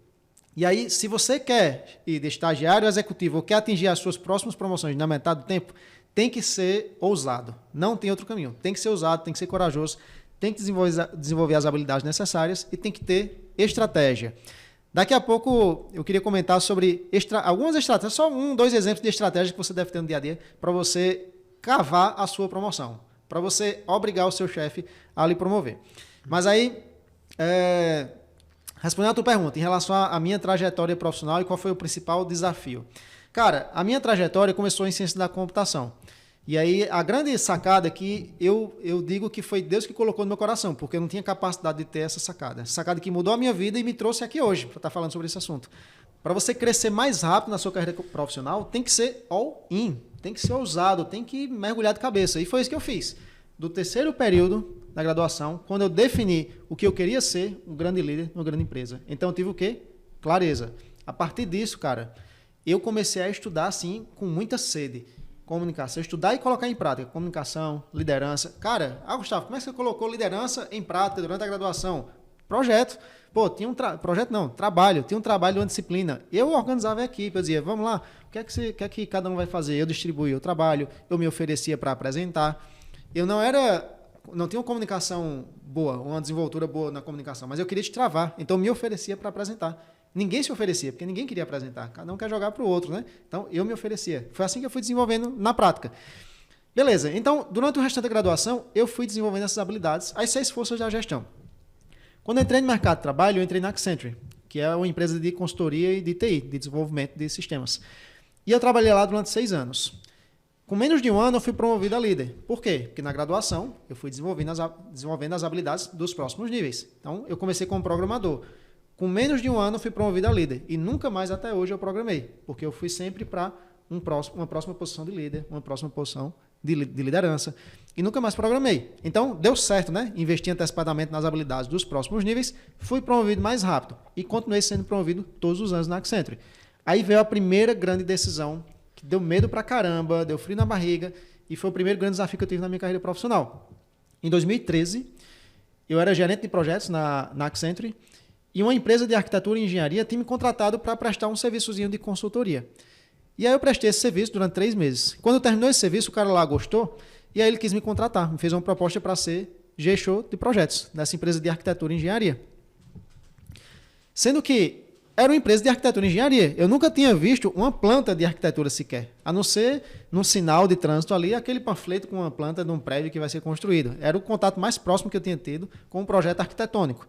E aí, se você quer ir de estagiário a executivo ou quer atingir as suas próximas promoções na metade do tempo, tem que ser ousado. Não tem outro caminho. Tem que ser ousado, tem que ser corajoso, tem que desenvolver as habilidades necessárias e tem que ter estratégia. Daqui a pouco eu queria comentar sobre algumas estratégias, só 2 exemplos de estratégias que você deve ter no dia a dia para você cavar a sua promoção, para você obrigar o seu chefe a lhe promover. Mas aí, respondendo a tua pergunta, em relação à minha trajetória profissional e qual foi o principal desafio. Cara, a minha trajetória começou em ciência da computação. E aí, a grande sacada que eu digo que foi Deus que colocou no meu coração, porque eu não tinha capacidade de ter essa sacada. Essa sacada que mudou a minha vida e me trouxe aqui hoje para estar falando sobre esse assunto. Para você crescer mais rápido na sua carreira profissional, tem que ser all-in, tem que ser ousado, tem que mergulhar de cabeça. E foi isso que eu fiz. Do terceiro período da graduação, quando eu defini o que eu queria ser, um grande líder numa grande empresa. Então eu tive o quê? Clareza. A partir disso, cara, eu comecei a estudar assim com muita sede. Comunicação, estudar e colocar em prática. Comunicação, liderança. Cara, Gustavo, como é que você colocou liderança em prática durante a graduação? Projeto. Pô, tinha projeto não, trabalho. Tinha um trabalho de uma disciplina. Eu organizava a equipe, eu dizia, vamos lá, o que é que cada um vai fazer? Eu distribuía o trabalho, eu me oferecia para apresentar. Eu não tinha uma comunicação boa, uma desenvoltura boa na comunicação, mas eu queria destravar, então eu me oferecia para apresentar. Ninguém se oferecia, porque ninguém queria apresentar. Cada um quer jogar para o outro, né? Então, eu me oferecia. Foi assim que eu fui desenvolvendo na prática. Beleza. Então, durante o restante da graduação, eu fui desenvolvendo essas habilidades, as 6 forças da gestão. Quando eu entrei no mercado de trabalho, eu entrei na Accenture, que é uma empresa de consultoria e de TI, de desenvolvimento de sistemas. E eu trabalhei lá durante 6 anos. Com menos de 1 ano, eu fui promovido a líder. Por quê? Porque na graduação, eu fui desenvolvendo as habilidades dos próximos níveis. Então, eu comecei como programador. Com menos de 1 ano, eu fui promovido a líder. E nunca mais até hoje eu programei. Porque eu fui sempre para uma próxima posição de líder, uma próxima posição de liderança. E nunca mais programei. Então, deu certo, né? Investi antecipadamente nas habilidades dos próximos níveis. Fui promovido mais rápido. E continuei sendo promovido todos os anos na Accenture. Aí veio a primeira grande decisão, que deu medo pra caramba, deu frio na barriga. E foi o primeiro grande desafio que eu tive na minha carreira profissional. Em 2013, eu era gerente de projetos na Accenture. E uma empresa de arquitetura e engenharia tinha me contratado para prestar um serviçozinho de consultoria. E aí eu prestei esse serviço durante 3 meses. Quando terminou esse serviço, o cara lá gostou, e aí ele quis me contratar. Me fez uma proposta para ser gestor de projetos dessa empresa de arquitetura e engenharia. Sendo que era uma empresa de arquitetura e engenharia. Eu nunca tinha visto uma planta de arquitetura sequer, a não ser num sinal de trânsito ali, aquele panfleto com uma planta de um prédio que vai ser construído. Era o contato mais próximo que eu tinha tido com um projeto arquitetônico.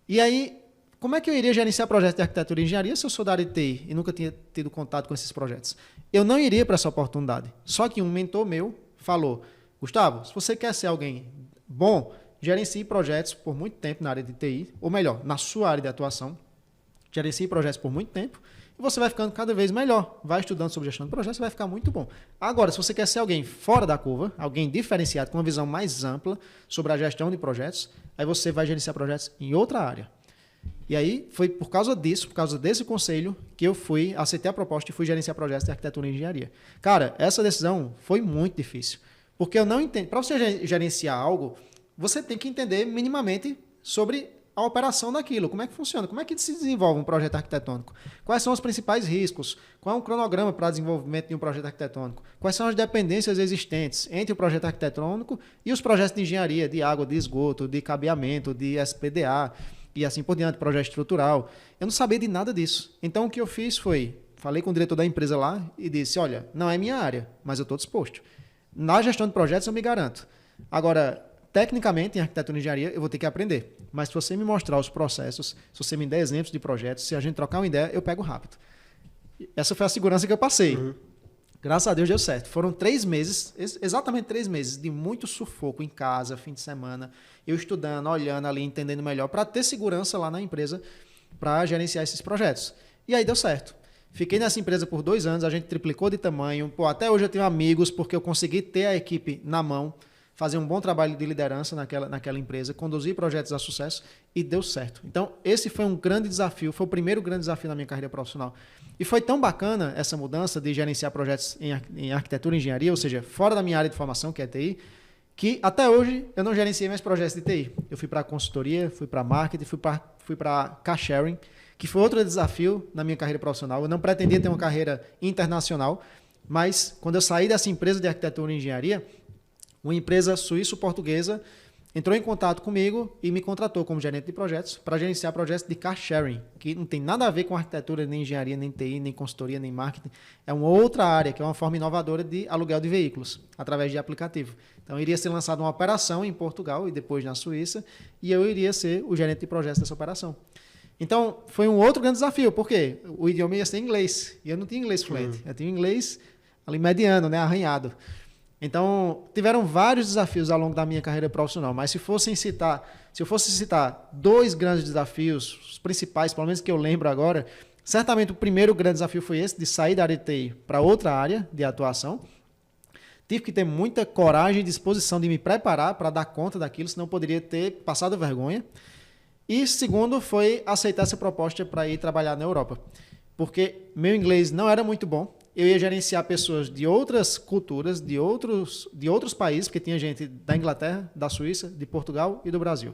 E aí, como é que eu iria gerenciar projetos de arquitetura e engenharia se eu sou da área de TI e nunca tinha tido contato com esses projetos? Eu não iria para essa oportunidade. Só que um mentor meu falou, Gustavo, se você quer ser alguém bom, gerencie projetos por muito tempo na área de TI, ou melhor, na sua área de atuação, gerencie projetos por muito tempo e você vai ficando cada vez melhor. Vai estudando sobre gestão de projetos, vai ficar muito bom. Agora, se você quer ser alguém fora da curva, alguém diferenciado, com uma visão mais ampla sobre a gestão de projetos, aí você vai gerenciar projetos em outra área. E aí, foi por causa disso, por causa desse conselho, que eu aceitei a proposta e fui gerenciar projetos de arquitetura e engenharia. Cara, essa decisão foi muito difícil. Porque eu não entendo. Para você gerenciar algo, você tem que entender minimamente sobre a operação daquilo, como é que funciona, como é que se desenvolve um projeto arquitetônico, quais são os principais riscos, qual é um cronograma para desenvolvimento de um projeto arquitetônico, quais são as dependências existentes entre o projeto arquitetônico e os projetos de engenharia, de água, de esgoto, de cabeamento, de SPDA, e assim por diante, projeto estrutural. Eu não sabia de nada disso. Então, o que eu fiz foi, falei com o diretor da empresa lá e disse, olha, não é minha área, mas eu estou disposto. Na gestão de projetos, eu me garanto. Agora, tecnicamente, em arquitetura e engenharia, eu vou ter que aprender. Mas se você me mostrar os processos, se você me der exemplos de projetos, se a gente trocar uma ideia, eu pego rápido. Essa foi a segurança que eu passei. Uhum. Graças a Deus deu certo. Foram 3 meses, exatamente 3 meses, de muito sufoco em casa, fim de semana, eu estudando, olhando ali, entendendo melhor, para ter segurança lá na empresa, para gerenciar esses projetos. E aí deu certo. Fiquei nessa empresa por 2 anos, a gente triplicou de tamanho. Pô, até hoje eu tenho amigos, porque eu consegui ter a equipe na mão, fazer um bom trabalho de liderança naquela empresa, conduzir projetos a sucesso e deu certo. Então, esse foi um grande desafio, foi o primeiro grande desafio na minha carreira profissional. E foi tão bacana essa mudança de gerenciar projetos em arquitetura e engenharia, ou seja, fora da minha área de formação, que é TI, que até hoje eu não gerenciei mais projetos de TI. Eu fui para consultoria, fui para marketing, fui para car sharing, que foi outro desafio na minha carreira profissional. Eu não pretendia ter uma carreira internacional, mas quando eu saí dessa empresa de arquitetura e engenharia, uma empresa suíço-portuguesa entrou em contato comigo e me contratou como gerente de projetos para gerenciar projetos de car sharing, que não tem nada a ver com arquitetura, nem engenharia, nem TI, nem consultoria, nem marketing. É uma outra área, que é uma forma inovadora de aluguel de veículos, através de aplicativo. Então, iria ser lançada uma operação em Portugal e depois na Suíça, e eu iria ser o gerente de projetos dessa operação. Então, foi um outro grande desafio, porque o idioma ia ser inglês, e eu não tinha inglês fluente. Eu tinha inglês ali mediano, né, arranhado. Então, tiveram vários desafios ao longo da minha carreira profissional, mas se eu fosse citar 2 grandes desafios, os principais, pelo menos que eu lembro agora, certamente o primeiro grande desafio foi esse, de sair da área de TI para outra área de atuação. Tive que ter muita coragem e disposição de me preparar para dar conta daquilo, senão eu poderia ter passado vergonha. E segundo foi aceitar essa proposta para ir trabalhar na Europa, porque meu inglês não era muito bom. Eu ia gerenciar pessoas de outras culturas, de outros países, porque tinha gente da Inglaterra, da Suíça, de Portugal e do Brasil.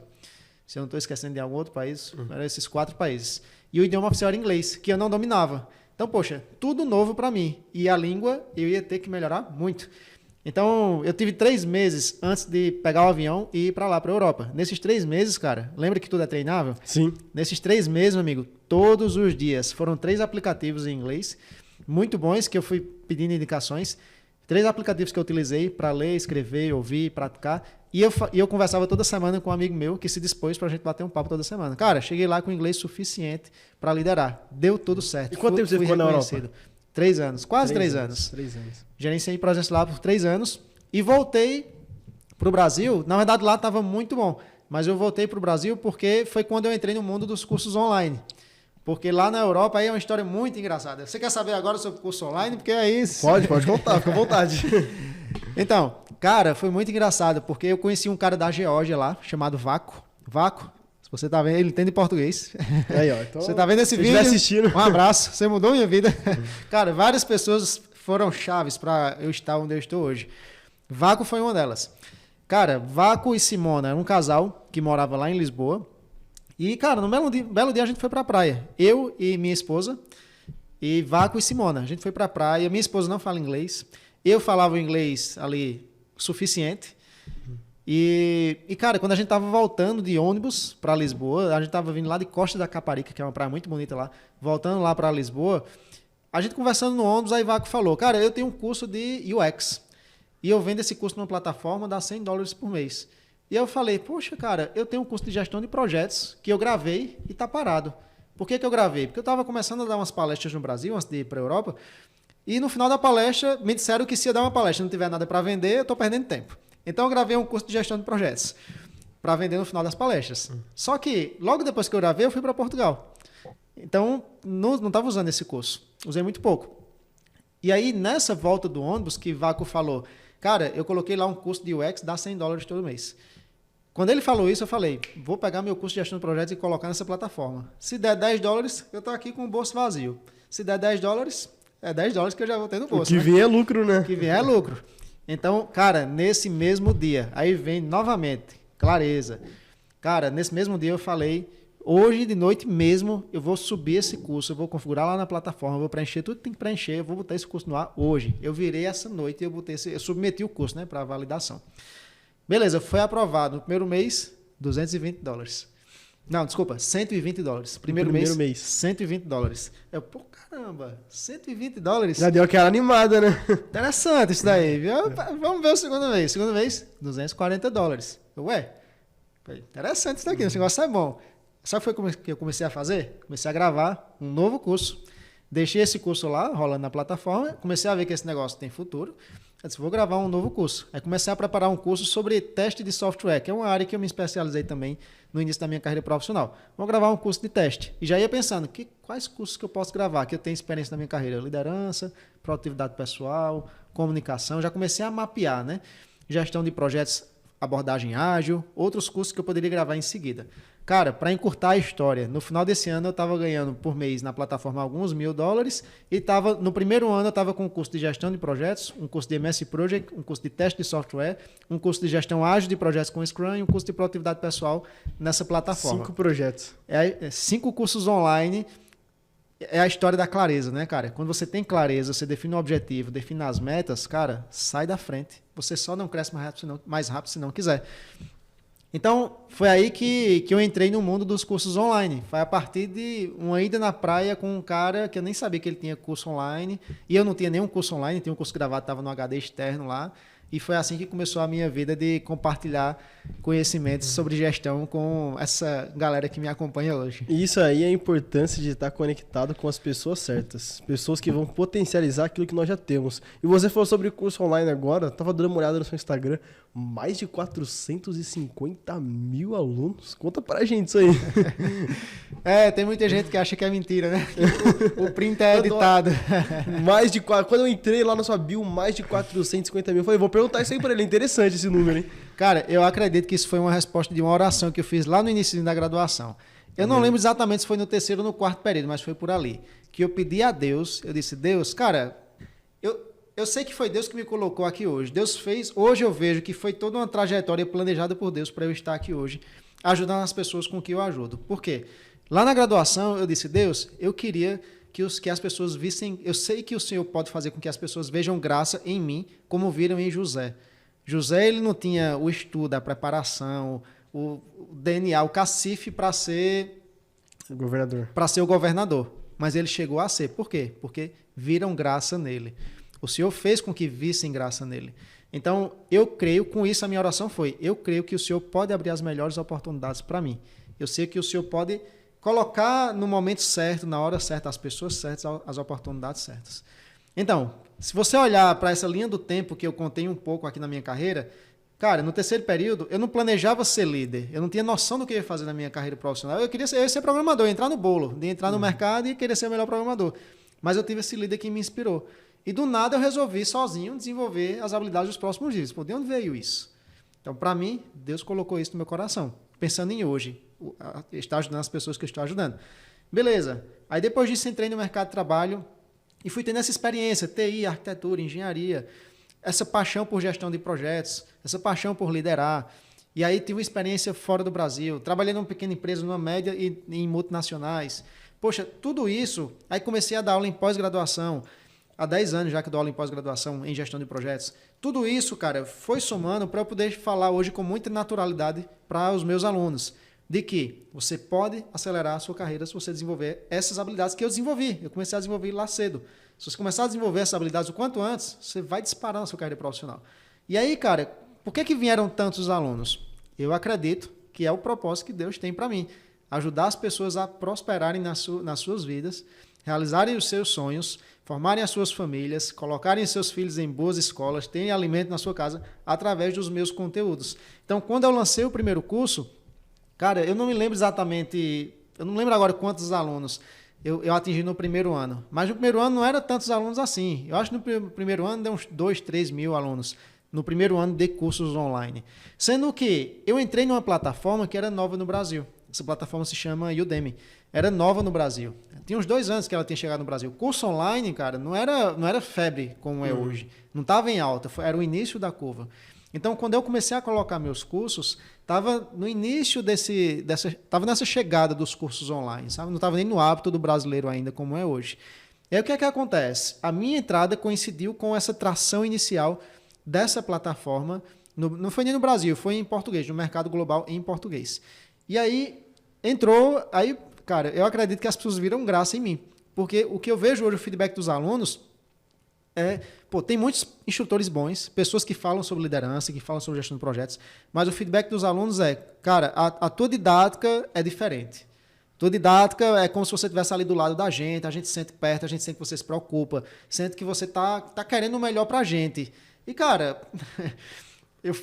Se eu não estou esquecendo de algum outro país, eram esses 4 países. E o idioma oficial era inglês, que eu não dominava. Então, poxa, tudo novo para mim. E a língua eu ia ter que melhorar muito. Então, eu tive 3 meses antes de pegar o avião e ir para lá, para a Europa. Nesses 3 meses, cara, lembra que tudo é treinável? Sim. Nesses 3 meses, meu amigo, todos os dias, foram 3 aplicativos em inglês, muito bons, que eu fui pedindo indicações. 3 aplicativos que eu utilizei para ler, escrever, ouvir, praticar. E eu conversava toda semana com um amigo meu que se dispôs para a gente bater um papo toda semana. Cara, cheguei lá com inglês suficiente para liderar. Deu tudo certo. E quanto tempo você ficou na Europa? 3 anos, quase 3 anos. 3 anos. Gerenciei projetos lá por 3 anos e voltei para o Brasil. Na verdade, lá estava muito bom, mas eu voltei para o Brasil porque foi quando eu entrei no mundo dos cursos online. Porque lá na Europa aí é uma história muito engraçada. Você quer saber agora sobre o curso online? Porque aí... Pode contar, fica à vontade. Então, cara, foi muito engraçado, porque eu conheci um cara da Geórgia lá, chamado Vaco. Vaco, se você tá vendo, ele entende português. Aí, ó, então, você tá vendo esse vídeo? Assistindo. Um abraço, você mudou minha vida. Cara, várias pessoas foram chaves para eu estar onde eu estou hoje. Vaco foi uma delas. Cara, Vaco e Simona eram um casal que morava lá em Lisboa. E, cara, no belo dia a gente foi pra praia. Eu e minha esposa, e Vaco e Simona. A gente foi pra praia. Minha esposa não fala inglês. Eu falava o inglês ali suficiente. E, cara, quando a gente tava voltando de ônibus para Lisboa, a gente tava vindo lá de Costa da Caparica, que é uma praia muito bonita lá, voltando lá para Lisboa, a gente conversando no ônibus, aí Vaco falou, cara, eu tenho um curso de UX, e eu vendo esse curso numa plataforma, dá $100 por mês. E eu falei, poxa, cara, eu tenho um curso de gestão de projetos, que eu gravei e tá parado. Por que eu gravei? Porque eu tava começando a dar umas palestras no Brasil, antes de ir para a Europa, e no final da palestra, me disseram que se eu dar uma palestra e não tiver nada para vender, eu tô perdendo tempo. Então, eu gravei um curso de gestão de projetos para vender no final das palestras. Só que, logo depois que eu gravei, eu fui para Portugal. Então, não estava usando esse curso. Usei muito pouco. E aí, nessa volta do ônibus, que Vaco falou, cara, eu coloquei lá um curso de UX, dá $100 todo mês. Quando ele falou isso, eu falei, vou pegar meu curso de gestão de projetos e colocar nessa plataforma. Se der $10, eu estou aqui com o bolso vazio. Se der $10, é $10 que eu já vou ter no bolso. O que vier é lucro, né? O que vier é lucro. Então, cara, nesse mesmo dia, aí vem novamente, clareza. Cara, nesse mesmo dia eu falei, hoje de noite mesmo eu vou subir esse curso, eu vou configurar lá na plataforma, eu vou preencher tudo que tem que preencher, eu vou botar esse curso no ar hoje. Eu virei essa noite e eu submeti o curso, né, para validação. Beleza, foi aprovado no primeiro mês, $220. Não, desculpa, $120. Primeiro mês, $120. Eu, pô, caramba, $120? Já deu aquela animada, né? Interessante isso daí, viu? Vamos ver o segundo mês. Segundo mês, $240. Ué, interessante isso daqui, esse negócio é bom. Sabe o que eu comecei a fazer? Comecei a gravar um novo curso. Deixei esse curso lá, rolando na plataforma, comecei a ver que esse negócio tem futuro. Eu disse, vou gravar um novo curso. Aí comecei a preparar um curso sobre teste de software, que é uma área que eu me especializei também no início da minha carreira profissional. Vou gravar um curso de teste. E já ia pensando, quais cursos que eu posso gravar, que eu tenho experiência na minha carreira? Liderança, produtividade pessoal, comunicação. Já comecei a mapear, né? Gestão de projetos, abordagem ágil, outros cursos que eu poderia gravar em seguida. Cara, para encurtar a história, no final desse ano eu estava ganhando por mês na plataforma alguns $1.000 e no primeiro ano eu estava com um curso de gestão de projetos, um curso de MS Project, um curso de teste de software, um curso de gestão ágil de projetos com Scrum e um curso de produtividade pessoal nessa plataforma. 5 projetos. 5 cursos online. É a história da clareza, né, cara? Quando você tem clareza, você define o objetivo, define as metas, cara, sai da frente. Você só não cresce mais rápido se não quiser. Então, foi aí que eu entrei no mundo dos cursos online. Foi a partir de uma ida na praia com um cara que eu nem sabia que ele tinha curso online. E eu não tinha nenhum curso online, tinha um curso gravado, estava no HD externo lá. E foi assim que começou a minha vida de compartilhar conhecimentos sobre gestão com essa galera que me acompanha hoje. E isso aí é a importância de estar conectado com as pessoas certas. Pessoas que vão potencializar aquilo que nós já temos. E você falou sobre curso online agora, estava dando uma olhada no seu Instagram, mais de 450 mil alunos. Conta pra gente isso aí. Tem muita gente que acha que é mentira, né? O print é editado. Quando eu entrei lá na sua bio, mais de 450 mil, eu falei, vou perguntar isso aí pra ele, é interessante esse número, hein? Cara, eu acredito que isso foi uma resposta de uma oração que eu fiz lá no início da graduação. Eu não lembro exatamente se foi no 3º ou no 4º período, mas foi por ali. Que eu pedi a Deus, eu disse, Deus, cara, eu sei que foi Deus que me colocou aqui hoje. Deus fez, hoje eu vejo que foi toda uma trajetória planejada por Deus para eu estar aqui hoje, ajudando as pessoas com que eu ajudo. Por quê? Lá na graduação eu disse, Deus, eu queria que as pessoas vissem, eu sei que o Senhor pode fazer com que as pessoas vejam graça em mim, como viram em José. José, ele não tinha o estudo, a preparação, o DNA, o cacife para ser o governador. Mas ele chegou a ser. Por quê? Porque viram graça nele. O Senhor fez com que vissem graça nele. Então, eu creio, com isso a minha oração foi, eu creio que o Senhor pode abrir as melhores oportunidades para mim. Eu sei que o Senhor pode colocar no momento certo, na hora certa, as pessoas certas, as oportunidades certas. Então, se você olhar para essa linha do tempo que eu contei um pouco aqui na minha carreira, cara, no 3º período, eu não planejava ser líder, eu não tinha noção do que eu ia fazer na minha carreira profissional. Eu ia ser programador, entrar no bolo, de entrar no mercado e querer ser o melhor programador. Mas eu tive esse líder que me inspirou. E do nada eu resolvi sozinho desenvolver as habilidades dos próximos dias. Pô, de onde veio isso? Então, para mim, Deus colocou isso no meu coração, pensando em hoje, estar ajudando as pessoas que eu estou ajudando. Beleza. Aí depois disso entrei no mercado de trabalho e fui tendo essa experiência, TI, arquitetura, engenharia, essa paixão por gestão de projetos, essa paixão por liderar. E aí tive uma experiência fora do Brasil, trabalhei numa pequena empresa, numa média e em multinacionais. Poxa, tudo isso, aí comecei a dar aula em pós-graduação, há 10 anos já que eu dou aula em pós-graduação em gestão de projetos. Tudo isso, cara, foi somando para eu poder falar hoje com muita naturalidade para os meus alunos, de que você pode acelerar a sua carreira se você desenvolver essas habilidades que eu desenvolvi. Eu comecei a desenvolver lá cedo. Se você começar a desenvolver essas habilidades o quanto antes, você vai disparar na sua carreira profissional. E aí, cara, por que vieram tantos alunos? Eu acredito que é o propósito que Deus tem para mim. Ajudar as pessoas a prosperarem nas suas vidas, realizarem os seus sonhos, formarem as suas famílias, colocarem seus filhos em boas escolas, terem alimento na sua casa, através dos meus conteúdos. Então, quando eu lancei o primeiro curso, cara, eu não me lembro exatamente, eu não lembro agora quantos alunos eu atingi no primeiro ano. Mas no primeiro ano não era tantos alunos assim. Eu acho que no primeiro ano deu uns 2, 3 mil alunos. No primeiro ano de cursos online. Sendo que eu entrei numa plataforma que era nova no Brasil. Essa plataforma se chama Udemy. Era nova no Brasil. Tinha uns 2 anos que ela tinha chegado no Brasil. Curso online, cara, não era febre como é hoje. Não estava em alta, era o início da curva. Então, quando eu comecei a colocar meus cursos, estava no início estava nessa chegada dos cursos online, sabe? Não estava nem no hábito do brasileiro ainda, como é hoje. E aí, o que é que acontece? A minha entrada coincidiu com essa tração inicial dessa plataforma, não foi nem no Brasil, foi em português, no mercado global em português. E aí, cara, eu acredito que as pessoas viram graça em mim, porque o que eu vejo hoje, o feedback dos alunos, tem muitos instrutores bons, pessoas que falam sobre liderança, que falam sobre gestão de projetos, mas o feedback dos alunos cara, a tua didática é diferente. Tua didática é como se você estivesse ali do lado da gente, a gente se sente perto, a gente sente que você se preocupa, sente que você tá querendo o melhor pra gente. E, cara, eu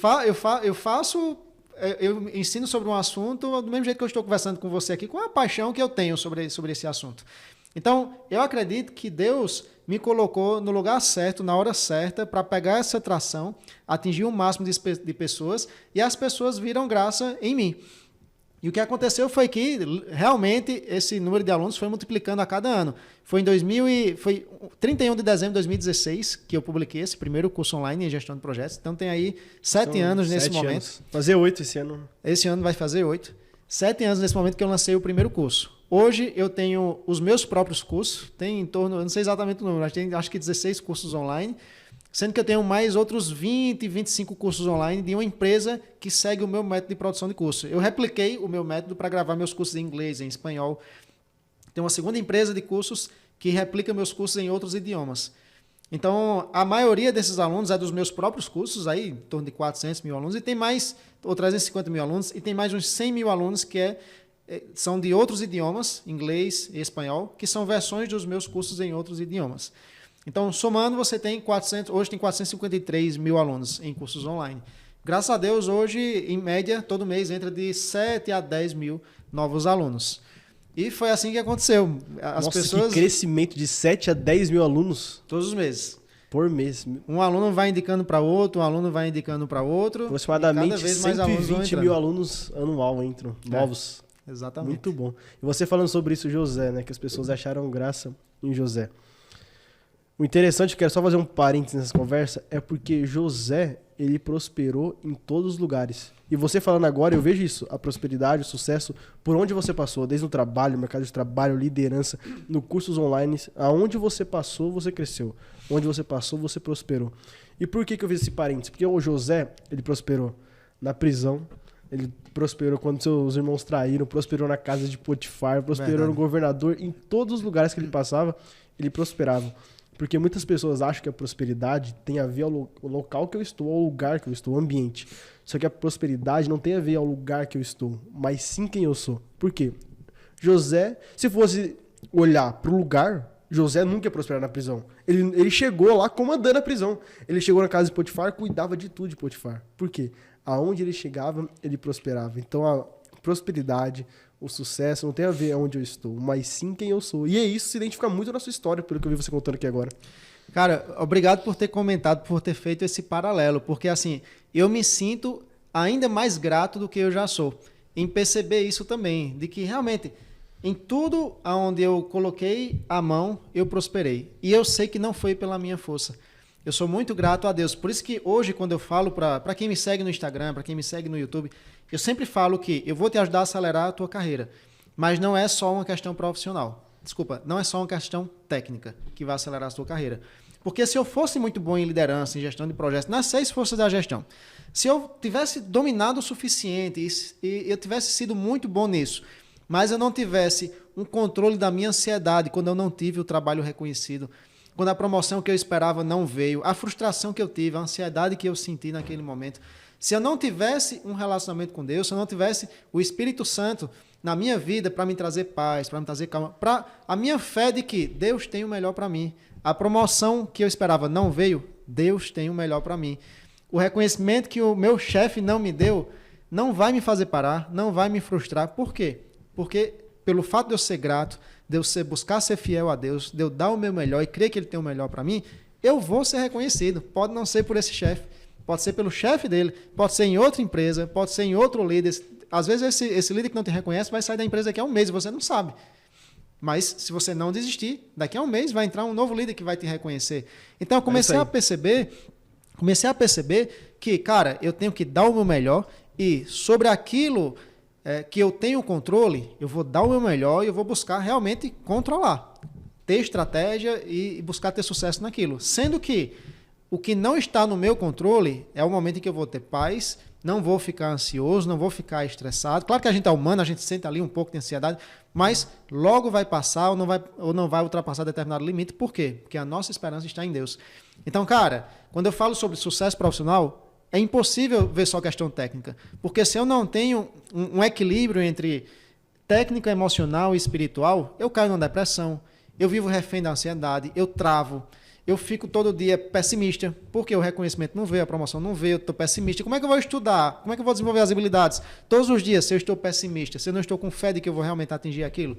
ensino sobre um assunto do mesmo jeito que eu estou conversando com você aqui, com a paixão que eu tenho sobre esse assunto. Então, eu acredito que Deus me colocou no lugar certo, na hora certa, para pegar essa atração, atingir o máximo de pessoas, e as pessoas viram graça em mim. E o que aconteceu foi que, realmente, esse número de alunos foi multiplicando a cada ano. Foi 31 de dezembro de 2016 que eu publiquei esse primeiro curso online em gestão de projetos. Então, tem aí 7 anos nesse momento. Anos. Fazer 8 esse ano. Esse ano vai fazer 8. 7 anos nesse momento que eu lancei o primeiro curso. Hoje, eu tenho os meus próprios cursos. Tem em torno, eu não sei exatamente o número, mas tem acho que 16 cursos online. Sendo que eu tenho mais outros 20, 25 cursos online de uma empresa que segue o meu método de produção de curso. Eu repliquei o meu método para gravar meus cursos em inglês, em espanhol. Tem uma segunda empresa de cursos que replica meus cursos em outros idiomas. Então, a maioria desses alunos é dos meus próprios cursos, aí, em torno de 400 mil alunos, e tem mais, ou 350 mil alunos, e tem mais uns 100 mil alunos que são de outros idiomas, inglês e espanhol, que são versões dos meus cursos em outros idiomas. Então, somando, você tem hoje tem 453 mil alunos em cursos online. Graças a Deus, hoje, em média, todo mês entra de 7 a 10 mil novos alunos. E foi assim que aconteceu. Que crescimento de 7 a 10 mil alunos? Todos os meses. Por mês. Um aluno vai indicando para outro, um aluno vai indicando para outro. Aproximadamente 120 mil alunos anual entram, novos. Exatamente. Muito bom. E você falando sobre isso, José, né? Que as pessoas acharam graça em José. O interessante, eu quero só fazer um parênteses nessa conversa, é porque José, ele prosperou em todos os lugares. E você falando agora, eu vejo isso, a prosperidade, o sucesso, por onde você passou, desde o trabalho, mercado de trabalho, liderança, no cursos online, aonde você passou, você cresceu. Onde você passou, você prosperou. E por que eu fiz esse parênteses? Porque o José, ele prosperou na prisão, ele prosperou quando seus irmãos traíram, prosperou na casa de Potifar, prosperou no governador, em todos os lugares que ele passava, ele prosperava. Porque muitas pessoas acham que a prosperidade tem a ver ao local que eu estou, ao lugar que eu estou, ao ambiente. Só que a prosperidade não tem a ver ao lugar que eu estou, mas sim quem eu sou. Por quê? José, se fosse olhar para o lugar, José nunca ia prosperar na prisão. Ele chegou lá comandando a prisão. Ele chegou na casa de Potifar, cuidava de tudo de Potifar. Por quê? Aonde ele chegava, ele prosperava. Então a prosperidade, o sucesso não tem a ver onde eu estou, mas sim quem eu sou. E é isso, se identifica muito na sua história, pelo que eu vi você contando aqui agora. Cara, obrigado por ter comentado, por ter feito esse paralelo, porque assim, eu me sinto ainda mais grato do que eu já sou, em perceber isso também, de que realmente, em tudo onde eu coloquei a mão, eu prosperei. E eu sei que não foi pela minha força. Eu sou muito grato a Deus. Por isso que hoje, quando eu falo para quem me segue no Instagram, para quem me segue no YouTube, eu sempre falo que eu vou te ajudar a acelerar a tua carreira. Mas não é só uma questão profissional. Desculpa, não é só uma questão técnica que vai acelerar a tua carreira. Porque se eu fosse muito bom em liderança, em gestão de projetos, nas 6 forças da gestão, se eu tivesse dominado o suficiente e eu tivesse sido muito bom nisso, mas eu não tivesse um controle da minha ansiedade quando eu não tive o trabalho reconhecido, quando a promoção que eu esperava não veio, a frustração que eu tive, a ansiedade que eu senti naquele momento, se eu não tivesse um relacionamento com Deus, se eu não tivesse o Espírito Santo na minha vida para me trazer paz, para me trazer calma, para a minha fé de que Deus tem o melhor para mim, a promoção que eu esperava não veio, Deus tem o melhor para mim. O reconhecimento que o meu chefe não me deu não vai me fazer parar, não vai me frustrar. Por quê? Porque pelo fato de eu ser grato, de eu buscar ser fiel a Deus, de eu dar o meu melhor e crer que Ele tem o melhor para mim, eu vou ser reconhecido. Pode não ser por esse chefe, pode ser pelo chefe dele, pode ser em outra empresa, pode ser em outro líder. Às vezes esse líder que não te reconhece vai sair da empresa daqui a um mês e você não sabe. Mas se você não desistir, daqui a um mês vai entrar um novo líder que vai te reconhecer. Então eu comecei a perceber que, cara, eu tenho que dar o meu melhor e sobre aquilo que eu tenho controle, eu vou dar o meu melhor e eu vou buscar realmente controlar, ter estratégia e buscar ter sucesso naquilo. Sendo que o que não está no meu controle é o momento em que eu vou ter paz, não vou ficar ansioso, não vou ficar estressado. Claro que a gente é humano, a gente sente ali um pouco de ansiedade, mas logo vai passar ou não vai ultrapassar determinado limite. Por quê? Porque a nossa esperança está em Deus. Então, cara, quando eu falo sobre sucesso profissional, é impossível ver só questão técnica. Porque se eu não tenho um equilíbrio entre técnica emocional e espiritual, eu caio numa depressão, eu vivo refém da ansiedade, eu travo, eu fico todo dia pessimista, porque o reconhecimento não veio, a promoção não veio, eu estou pessimista. Como é que eu vou estudar? Como é que eu vou desenvolver as habilidades? Todos os dias, se eu estou pessimista, se eu não estou com fé de que eu vou realmente atingir aquilo.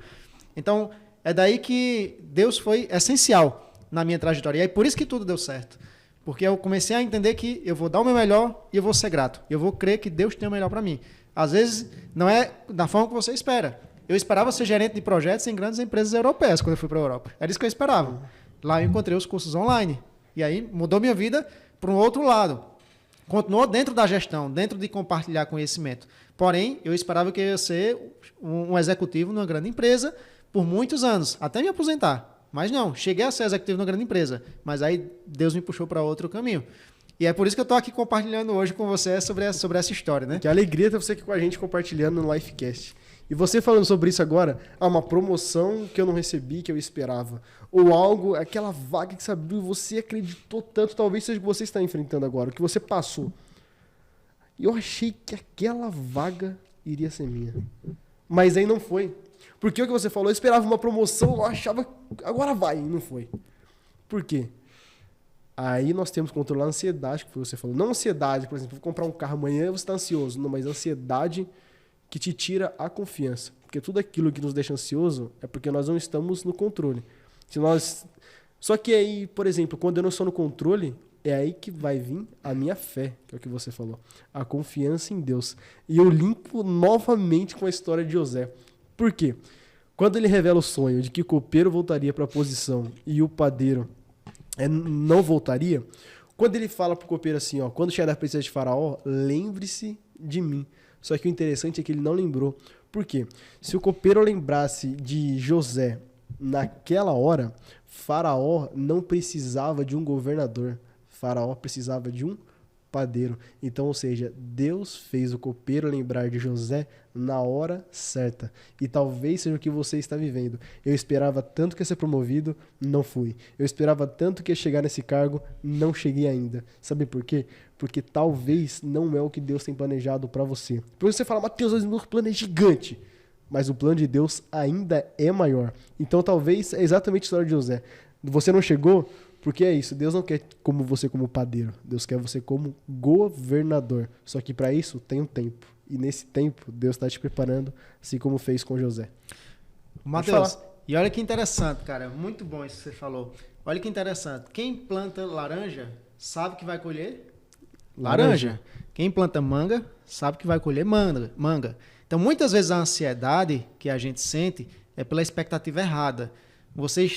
Então, é daí que Deus foi essencial na minha trajetória. E é por isso que tudo deu certo. Porque eu comecei a entender que eu vou dar o meu melhor e eu vou ser grato. Eu vou crer que Deus tem o melhor para mim. Às vezes, não é da forma que você espera. Eu esperava ser gerente de projetos em grandes empresas europeias quando eu fui para a Europa. Era isso que eu esperava. Lá eu encontrei os cursos online. E aí mudou minha vida para um outro lado. Continuou dentro da gestão, dentro de compartilhar conhecimento. Porém, eu esperava que eu ia ser um executivo numa grande empresa por muitos anos, até me aposentar. Mas não, cheguei a ser executivo numa grande empresa. Mas aí Deus me puxou para outro caminho. E é por isso que eu estou aqui compartilhando hoje com você sobre essa história, né? Que alegria ter você aqui com a gente compartilhando no Lifecast. E você falando sobre isso agora, uma promoção que eu não recebi, que eu esperava. Ou algo, aquela vaga que sabia, você acreditou tanto, talvez seja o que você está enfrentando agora, o que você passou. E eu achei que aquela vaga iria ser minha. Mas aí não foi. Porque o que você falou, eu esperava uma promoção, eu achava, agora vai, e não foi. Por quê? Aí nós temos que controlar a ansiedade, que você falou. Não ansiedade, por exemplo, vou comprar um carro amanhã e você está ansioso. Não, mas ansiedade que te tira a confiança. Porque tudo aquilo que nos deixa ansioso é porque nós não estamos no controle. Só que aí, por exemplo, quando eu não estou no controle, é aí que vai vir a minha fé, que é o que você falou. A confiança em Deus. E eu limpo novamente com a história de José. Por quê? Quando ele revela o sonho de que o copeiro voltaria para a posição e o padeiro não voltaria, quando ele fala para o copeiro assim, ó, quando chegar da presença de Faraó, lembre-se de mim. Só que o interessante é que ele não lembrou. Por quê? Se o copeiro lembrasse de José naquela hora, Faraó não precisava de um governador. Faraó precisava de um padeiro. Então, ou seja, Deus fez o copeiro lembrar de José na hora certa. E talvez seja o que você está vivendo. Eu esperava tanto que ia ser promovido, não fui. Eu esperava tanto que ia chegar nesse cargo, não cheguei ainda. Sabe por quê? Porque talvez não é o que Deus tem planejado para você. Porque você fala, Mateus, meu plano é gigante. Mas o plano de Deus ainda é maior. Então talvez é exatamente a história de José. Você não chegou porque é isso. Deus não quer como você como padeiro. Deus quer você como governador. Só que para isso tem um tempo. E nesse tempo Deus está te preparando, assim como fez com José. Mateus, e olha que interessante, cara. Muito bom isso que você falou. Olha que interessante. Quem planta laranja sabe que vai colher laranja. Quem planta manga sabe que vai colher manga. Então, muitas vezes a ansiedade que a gente sente é pela expectativa errada. Você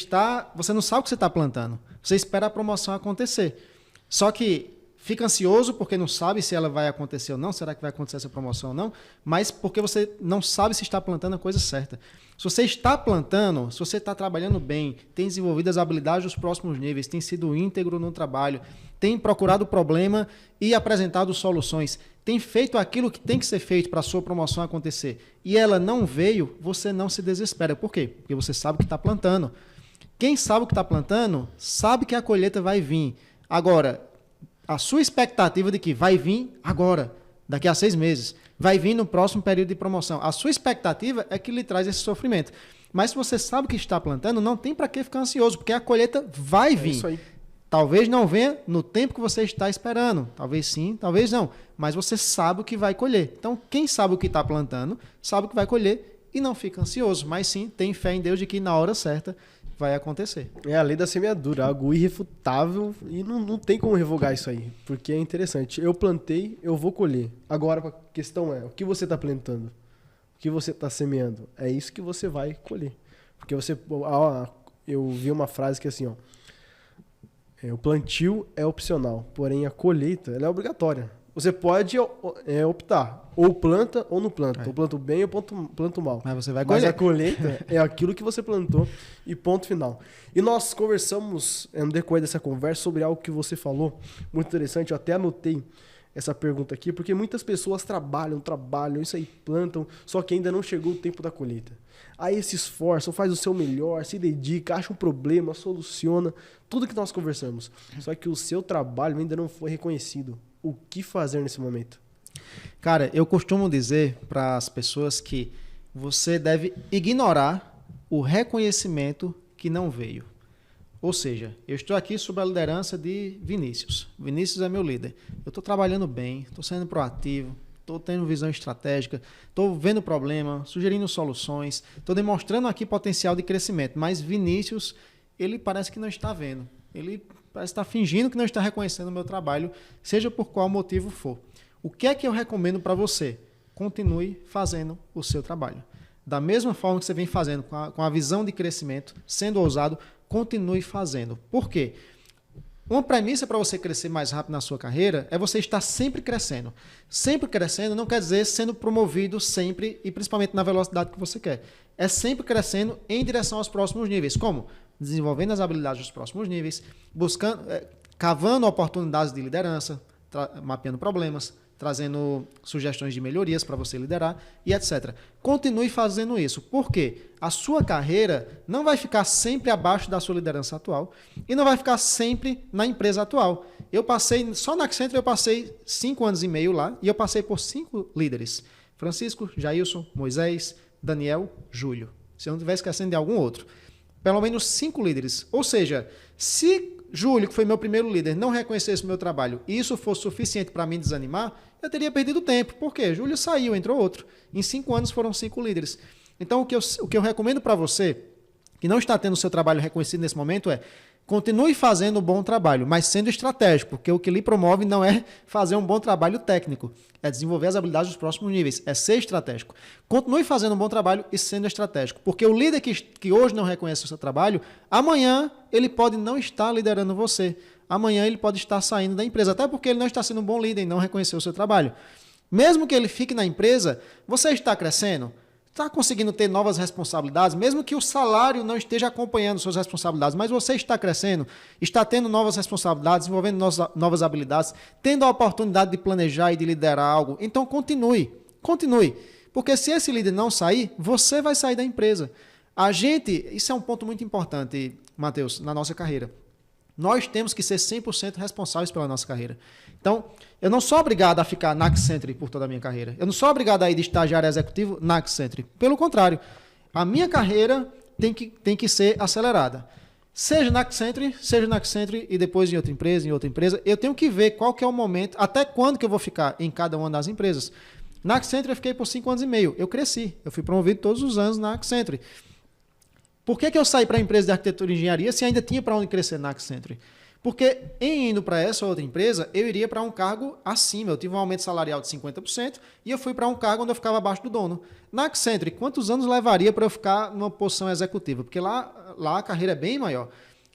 não sabe o que você está plantando. Você espera a promoção acontecer. Só que fica ansioso porque não sabe se ela vai acontecer ou não, será que vai acontecer essa promoção ou não, mas porque você não sabe se está plantando a coisa certa. Se você está plantando, se você está trabalhando bem, tem desenvolvido as habilidades dos próximos níveis, tem sido íntegro no trabalho, tem procurado o problema e apresentado soluções, tem feito aquilo que tem que ser feito para a sua promoção acontecer, e ela não veio, você não se desespera. Por quê? Porque você sabe o que está plantando. Quem sabe o que está plantando, sabe que a colheita vai vir. Agora, a sua expectativa de que vai vir agora, daqui a 6 meses, vai vir no próximo período de promoção. A sua expectativa é que lhe traz esse sofrimento. Mas se você sabe o que está plantando, não tem para que ficar ansioso, porque a colheita vai vir. Isso aí. Talvez não venha no tempo que você está esperando. Talvez sim, talvez não. Mas você sabe o que vai colher. Então, quem sabe o que está plantando, sabe o que vai colher e não fica ansioso. Mas sim, tem fé em Deus de que na hora certa vai acontecer. É a lei da semeadura, algo irrefutável e não tem como revogar isso aí, porque é interessante. Eu plantei, eu vou colher. Agora a questão é, o que você está plantando? O que você está semeando? É isso que você vai colher. Porque eu vi uma frase que é assim, ó, o plantio é opcional, porém a colheita ela é obrigatória. Você pode optar, ou planta ou não planta. Ou planto bem ou planto mal. Mas você vai colher. Mas a colheita é aquilo que você plantou e ponto final. E nós conversamos no decorrer dessa conversa sobre algo que você falou, muito interessante. Eu até anotei essa pergunta aqui, porque muitas pessoas trabalham, isso aí, plantam, só que ainda não chegou o tempo da colheita. Aí se esforçam, faz o seu melhor, se dedica, acha um problema, soluciona, tudo que nós conversamos. Só que o seu trabalho ainda não foi reconhecido. O que fazer nesse momento? Cara, eu costumo dizer para as pessoas que você deve ignorar o reconhecimento que não veio. Ou seja, eu estou aqui sob a liderança de Vinícius. Vinícius é meu líder. Eu estou trabalhando bem, estou sendo proativo, estou tendo visão estratégica, estou vendo problema, sugerindo soluções, estou demonstrando aqui potencial de crescimento. Mas Vinícius, ele parece que não está vendo. Ele parece estar fingindo que não está reconhecendo o meu trabalho, seja por qual motivo for. O que é que eu recomendo para você? Continue fazendo o seu trabalho. Da mesma forma que você vem fazendo, com a visão de crescimento, sendo ousado, continue fazendo. Por quê? Uma premissa para você crescer mais rápido na sua carreira é você estar sempre crescendo. Sempre crescendo não quer dizer sendo promovido sempre e principalmente na velocidade que você quer. É sempre crescendo em direção aos próximos níveis. Como? Desenvolvendo as habilidades dos próximos níveis, buscando, cavando oportunidades de liderança, mapeando problemas, trazendo sugestões de melhorias para você liderar e etc. Continue fazendo isso. Por quê? A sua carreira não vai ficar sempre abaixo da sua liderança atual e não vai ficar sempre na empresa atual. Só na Accenture eu passei 5 anos e meio lá e eu passei por 5 líderes. Francisco, Jailson, Moisés, Daniel, Júlio. Se eu não estiver esquecendo de algum outro. Pelo menos 5 líderes. Ou seja, se Júlio, que foi meu primeiro líder, não reconhecesse o meu trabalho e isso fosse suficiente para me desanimar, eu teria perdido tempo. Por quê? Júlio saiu, entrou outro. Em 5 anos foram 5 líderes. Então, o que eu recomendo para você, que não está tendo o seu trabalho reconhecido nesse momento, é continue fazendo um bom trabalho, mas sendo estratégico, porque o que lhe promove não é fazer um bom trabalho técnico, é desenvolver as habilidades dos próximos níveis, é ser estratégico. Continue fazendo um bom trabalho e sendo estratégico, porque o líder que hoje não reconhece o seu trabalho, amanhã ele pode não estar liderando você, amanhã ele pode estar saindo da empresa, até porque ele não está sendo um bom líder e não reconheceu o seu trabalho. Mesmo que ele fique na empresa, você está crescendo? Está conseguindo ter novas responsabilidades, mesmo que o salário não esteja acompanhando suas responsabilidades, mas você está crescendo, está tendo novas responsabilidades, desenvolvendo novas habilidades, tendo a oportunidade de planejar e de liderar algo. Então, continue. Porque se esse líder não sair, você vai sair da empresa. Isso é um ponto muito importante, Matheus, na nossa carreira. Nós temos que ser 100% responsáveis pela nossa carreira. Então, eu não sou obrigado a ficar na Accenture por toda a minha carreira. Eu não sou obrigado a ir de estagiário executivo na Accenture. Pelo contrário, a minha carreira tem que ser acelerada. Seja na Accenture e depois em outra empresa, eu tenho que ver qual que é o momento, até quando que eu vou ficar em cada uma das empresas. Na Accenture eu fiquei por 5 anos e meio. Eu cresci, eu fui promovido todos os anos na Accenture. Por que eu saí para a empresa de arquitetura e engenharia se ainda tinha para onde crescer na Accenture? Porque em indo para essa outra empresa, eu iria para um cargo acima. Eu tive um aumento salarial de 50% e eu fui para um cargo onde eu ficava abaixo do dono. Na Accenture, quantos anos levaria para eu ficar numa posição executiva? Porque lá a carreira é bem maior.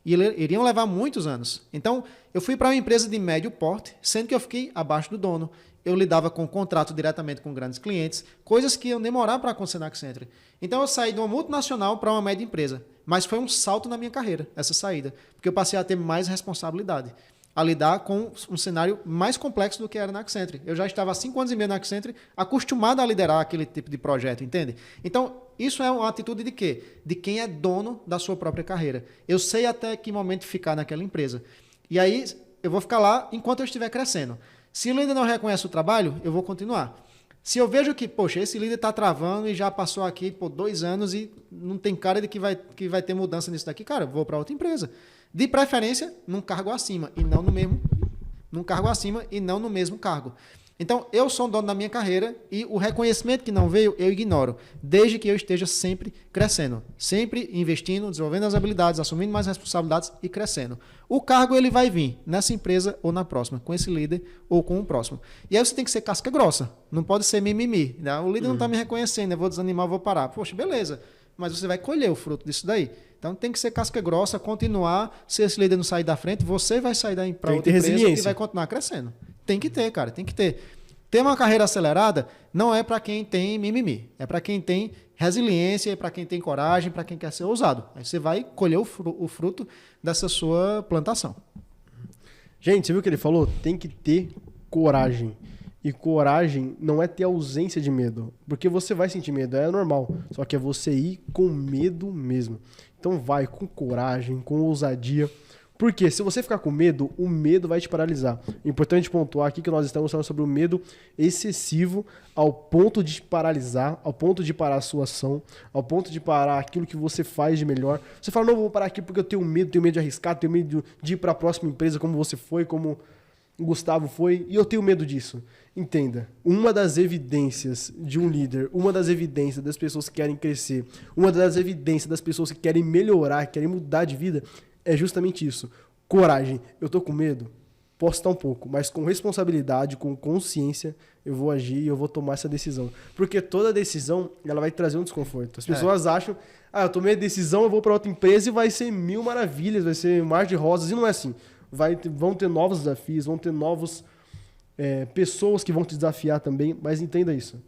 E iriam levar muitos anos. Então, eu fui para uma empresa de médio porte, sendo que eu fiquei abaixo do dono. Eu lidava com contrato diretamente com grandes clientes, coisas que iam demorar para acontecer na Accenture. Então, eu saí de uma multinacional para uma média empresa. Mas foi um salto na minha carreira, essa saída. Porque eu passei a ter mais responsabilidade, a lidar com um cenário mais complexo do que era na Accenture. Eu já estava há 5 anos e meio na Accenture, acostumado a liderar aquele tipo de projeto, entende? Então, isso é uma atitude de quê? De quem é dono da sua própria carreira. Eu sei até que momento ficar naquela empresa. E aí, eu vou ficar lá enquanto eu estiver crescendo. Se o líder não reconhece o trabalho, eu vou continuar. Se eu vejo que, poxa, esse líder está travando e já passou aqui por 2 anos e não tem cara de que vai ter mudança nisso daqui, cara, eu vou para outra empresa. De preferência, num cargo acima e não no mesmo, cargo. Então, eu sou o dono da minha carreira e o reconhecimento que não veio, eu ignoro, desde que eu esteja sempre crescendo, sempre investindo, desenvolvendo as habilidades, assumindo mais responsabilidades e crescendo. O cargo ele vai vir nessa empresa ou na próxima, com esse líder ou com o próximo. E aí você tem que ser casca grossa, não pode ser mimimi. Né? O líder não está me reconhecendo, eu vou desanimar, eu vou parar. Poxa, beleza, mas você vai colher o fruto disso daí. Então tem que ser casca grossa, continuar. Se esse líder não sair da frente, você vai sair daí para outra empresa e vai continuar crescendo. Tem que ter, cara, tem que ter. Ter uma carreira acelerada não é para quem tem mimimi, é para quem tem resiliência, é para quem tem coragem, para quem quer ser ousado. Aí você vai colher o fruto dessa sua plantação. Gente, você viu o que ele falou? Tem que ter coragem. E coragem não é ter ausência de medo, porque você vai sentir medo, é normal, só que é você ir com medo mesmo. Então vai com coragem, com ousadia, Porque se você ficar com medo, o medo vai te paralisar. É importante pontuar aqui que nós estamos falando sobre o medo excessivo ao ponto de te paralisar, ao ponto de parar a sua ação, ao ponto de parar aquilo que você faz de melhor. Você fala, não, vou parar aqui porque eu tenho medo de arriscar, tenho medo de ir para a próxima empresa como você foi, como o Gustavo foi, e eu tenho medo disso. Entenda, uma das evidências de um líder, uma das evidências das pessoas que querem crescer, uma das evidências das pessoas que querem melhorar, que querem mudar de vida, é justamente isso. Coragem. Eu tô com medo? Posso estar um pouco, mas com responsabilidade, com consciência, eu vou agir e eu vou tomar essa decisão. Porque toda decisão, ela vai trazer um desconforto. As pessoas acham, eu tomei a decisão, eu vou para outra empresa e vai ser mil maravilhas, vai ser mar de rosas. E não é assim. Vão ter novos desafios, vão ter novos pessoas que vão te desafiar também, mas entenda isso.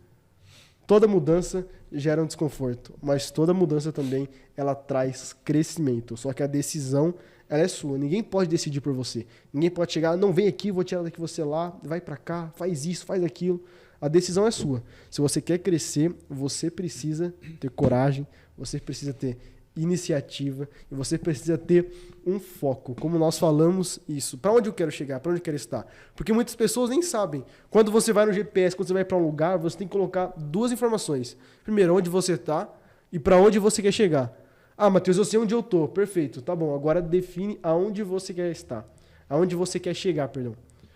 Toda mudança gera um desconforto, mas toda mudança também ela traz crescimento. Só que a decisão ela é sua. Ninguém pode decidir por você. Ninguém pode chegar, não, vem aqui, vou tirar daqui você lá, vai para cá, faz isso, faz aquilo. A decisão é sua. Se você quer crescer, você precisa ter coragem, você precisa ter iniciativa e você precisa ter um foco. Como nós falamos isso. Para onde eu quero chegar? Para onde eu quero estar? Porque muitas pessoas nem sabem. Quando você vai no GPS, quando você vai para um lugar, você tem que colocar duas informações. Primeiro, onde você está e para onde você quer chegar. Matheus, eu sei onde eu estou. Perfeito, tá bom. Agora define aonde você quer estar. Aonde você quer chegar, perdão.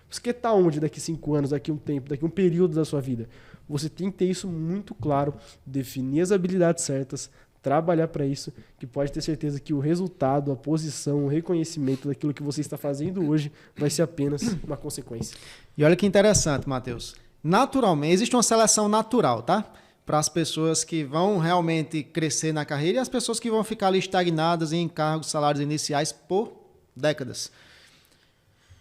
Você quer estar onde daqui 5 anos, daqui um tempo, daqui um período da sua vida? Você tem que ter isso muito claro, definir as habilidades certas, trabalhar para isso, que pode ter certeza que o resultado, a posição, o reconhecimento daquilo que você está fazendo hoje vai ser apenas uma consequência. E olha que interessante, Matheus. Naturalmente, existe uma seleção natural, tá? Para as pessoas que vão realmente crescer na carreira e as pessoas que vão ficar ali estagnadas em cargos, salários iniciais por décadas.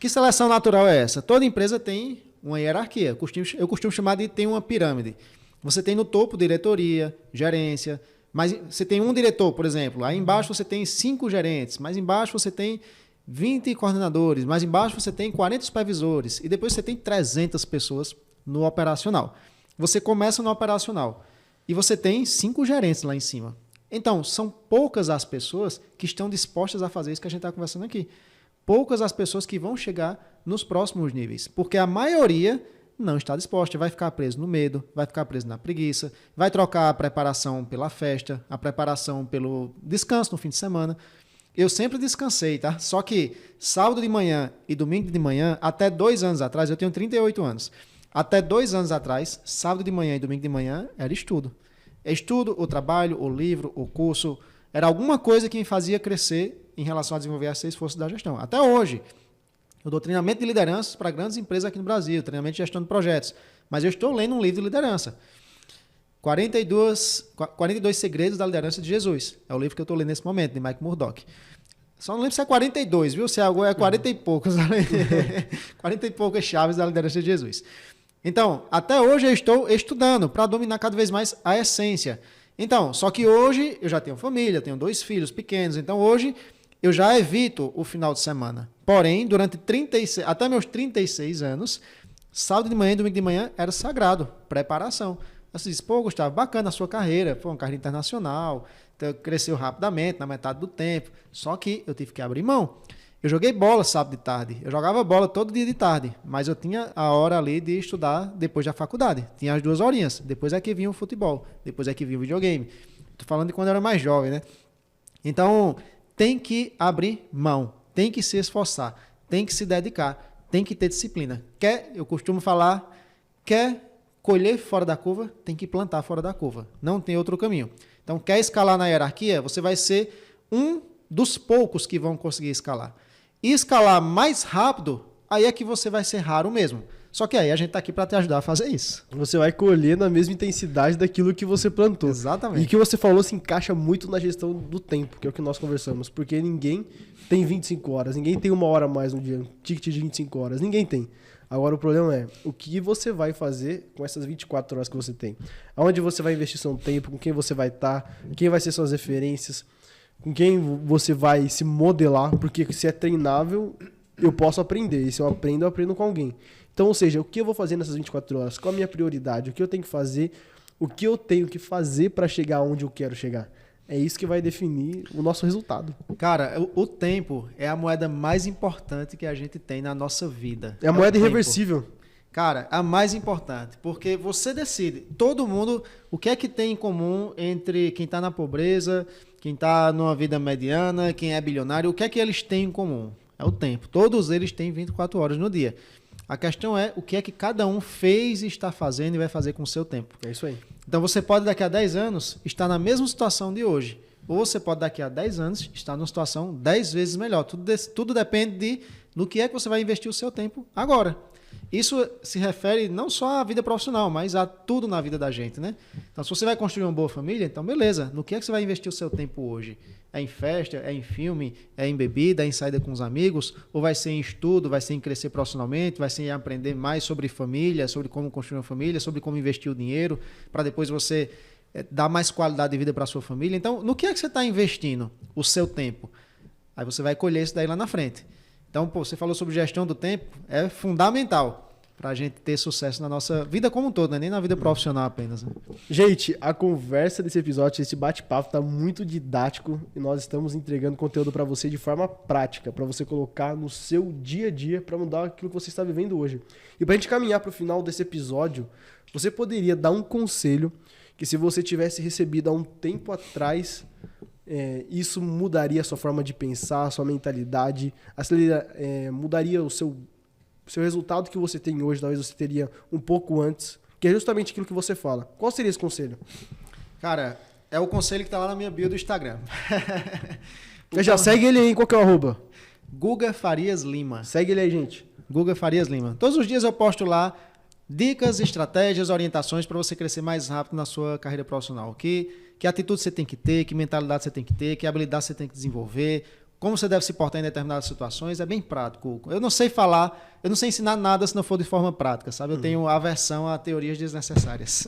Que seleção natural é essa? Toda empresa tem uma hierarquia. Eu costumo chamar de tem uma pirâmide. Você tem no topo diretoria, gerência, mas você tem um diretor, por exemplo. Aí embaixo você tem 5 gerentes. Mais embaixo você tem 20 coordenadores. Mais embaixo você tem 40 supervisores. E depois você tem 300 pessoas no operacional. Você começa no operacional. E você tem 5 gerentes lá em cima. Então, são poucas as pessoas que estão dispostas a fazer isso que a gente está conversando aqui. Poucas as pessoas que vão chegar nos próximos níveis. Porque a maioria não está disposta, vai ficar preso no medo, vai ficar preso na preguiça, vai trocar a preparação pela festa, a preparação pelo descanso no fim de semana. Eu sempre descansei, tá? Só que sábado de manhã e domingo de manhã, até 2 anos atrás, eu tenho 38 anos, até 2 anos atrás, sábado de manhã e domingo de manhã era estudo. É estudo, o trabalho, o livro, o curso, era alguma coisa que me fazia crescer em relação a desenvolver as 6 forças da gestão. Até hoje, eu dou treinamento de lideranças para grandes empresas aqui no Brasil, treinamento de gestão de projetos. Mas eu estou lendo um livro de liderança. 42 Segredos da Liderança de Jesus. É o livro que eu estou lendo nesse momento, de Mike Murdock. Só não lembro se é 42, viu? Se é 40 e poucos. 40 e poucas chaves da liderança de Jesus. Então, até hoje eu estou estudando para dominar cada vez mais a essência. Então, só que hoje eu já tenho família, tenho 2 filhos pequenos. Então, hoje eu já evito o final de semana. Porém, até meus 36 anos, sábado de manhã e domingo de manhã era sagrado, preparação. Você disse, Gustavo, bacana a sua carreira, uma carreira internacional, cresceu rapidamente, na metade do tempo. Só que eu tive que abrir mão. Eu joguei bola sábado de tarde, eu jogava bola todo dia de tarde, mas eu tinha a hora ali de estudar depois da faculdade. Tinha as 2 horinhas, depois é que vinha o futebol, depois é que vinha o videogame. Estou falando de quando eu era mais jovem, né? Então, tem que abrir mão, tem que se esforçar, tem que se dedicar, tem que ter disciplina. Eu costumo falar, quer colher fora da curva, tem que plantar fora da curva. Não tem outro caminho. Então, quer escalar na hierarquia, você vai ser um dos poucos que vão conseguir escalar. E escalar mais rápido, aí é que você vai ser raro mesmo. Só que aí a gente está aqui para te ajudar a fazer isso. Você vai colher na mesma intensidade daquilo que você plantou. Exatamente. E o que você falou se encaixa muito na gestão do tempo, que é o que nós conversamos. Porque ninguém tem 25 horas, ninguém tem 1 hora a mais no dia, um ticket de 25 horas, ninguém tem. Agora o problema é o que você vai fazer com essas 24 horas que você tem. Aonde você vai investir seu tempo, com quem você vai estar, quem vai ser suas referências, com quem você vai se modelar, porque se é treinável, eu posso aprender. E se eu aprendo com alguém. Então, ou seja, o que eu vou fazer nessas 24 horas? Qual a minha prioridade? O que eu tenho que fazer? O que eu tenho que fazer para chegar onde eu quero chegar? é isso que vai definir o nosso resultado. Cara, o tempo é a moeda mais importante que a gente tem na nossa vida. É a moeda tempo. irreversível. Cara, a mais importante, porque você decide, todo mundo, o que é que tem em comum entre quem está na pobreza, quem está numa vida mediana, quem é bilionário, o que é que eles têm em comum? É o tempo. Todos eles têm 24 horas no dia. A questão é o que é que cada um fez e está fazendo e vai fazer com o seu tempo. É isso aí. Então você pode daqui a 10 anos estar na mesma situação de hoje, ou você pode daqui a 10 anos estar numa situação 10 vezes melhor. Tudo depende no que é que você vai investir o seu tempo agora. Isso se refere não só à vida profissional, mas a tudo na vida da gente, né? Então, se você vai construir uma boa família, então beleza. No que é que você vai investir o seu tempo hoje? É em festa, é em filme, é em bebida, é em saída com os amigos? Ou vai ser em estudo, vai ser em crescer profissionalmente, vai ser em aprender mais sobre família, sobre como construir uma família, sobre como investir o dinheiro, para depois você dar mais qualidade de vida para a sua família? Então, no que é que você está investindo o seu tempo? Aí você vai colher isso daí lá na frente. Então, você falou sobre gestão do tempo, é fundamental para a gente ter sucesso na nossa vida como um todo, né? Nem na vida profissional apenas. Né? Gente, a conversa desse episódio, esse bate-papo está muito didático e nós estamos entregando conteúdo para você de forma prática, para você colocar no seu dia a dia para mudar aquilo que você está vivendo hoje. E para a gente caminhar para o final desse episódio, você poderia dar um conselho que se você tivesse recebido há um tempo atrás... isso mudaria a sua forma de pensar, a sua mentalidade, mudaria o seu resultado que você tem hoje, talvez você teria um pouco antes, que é justamente aquilo que você fala. Qual seria esse conselho? Cara, é o conselho que está lá na minha bio do Instagram. Já segue ele aí em qualquer arroba. Guga Farias Lima. Segue ele aí, gente. Guga Farias Lima. Todos os dias eu posto lá dicas, estratégias, orientações para você crescer mais rápido na sua carreira profissional. Que atitude você tem que ter, que mentalidade você tem que ter, que habilidade você tem que desenvolver, como você deve se portar em determinadas situações. É bem prático. Eu não sei falar, eu não sei ensinar nada se não for de forma prática, sabe? Eu tenho aversão a teorias desnecessárias.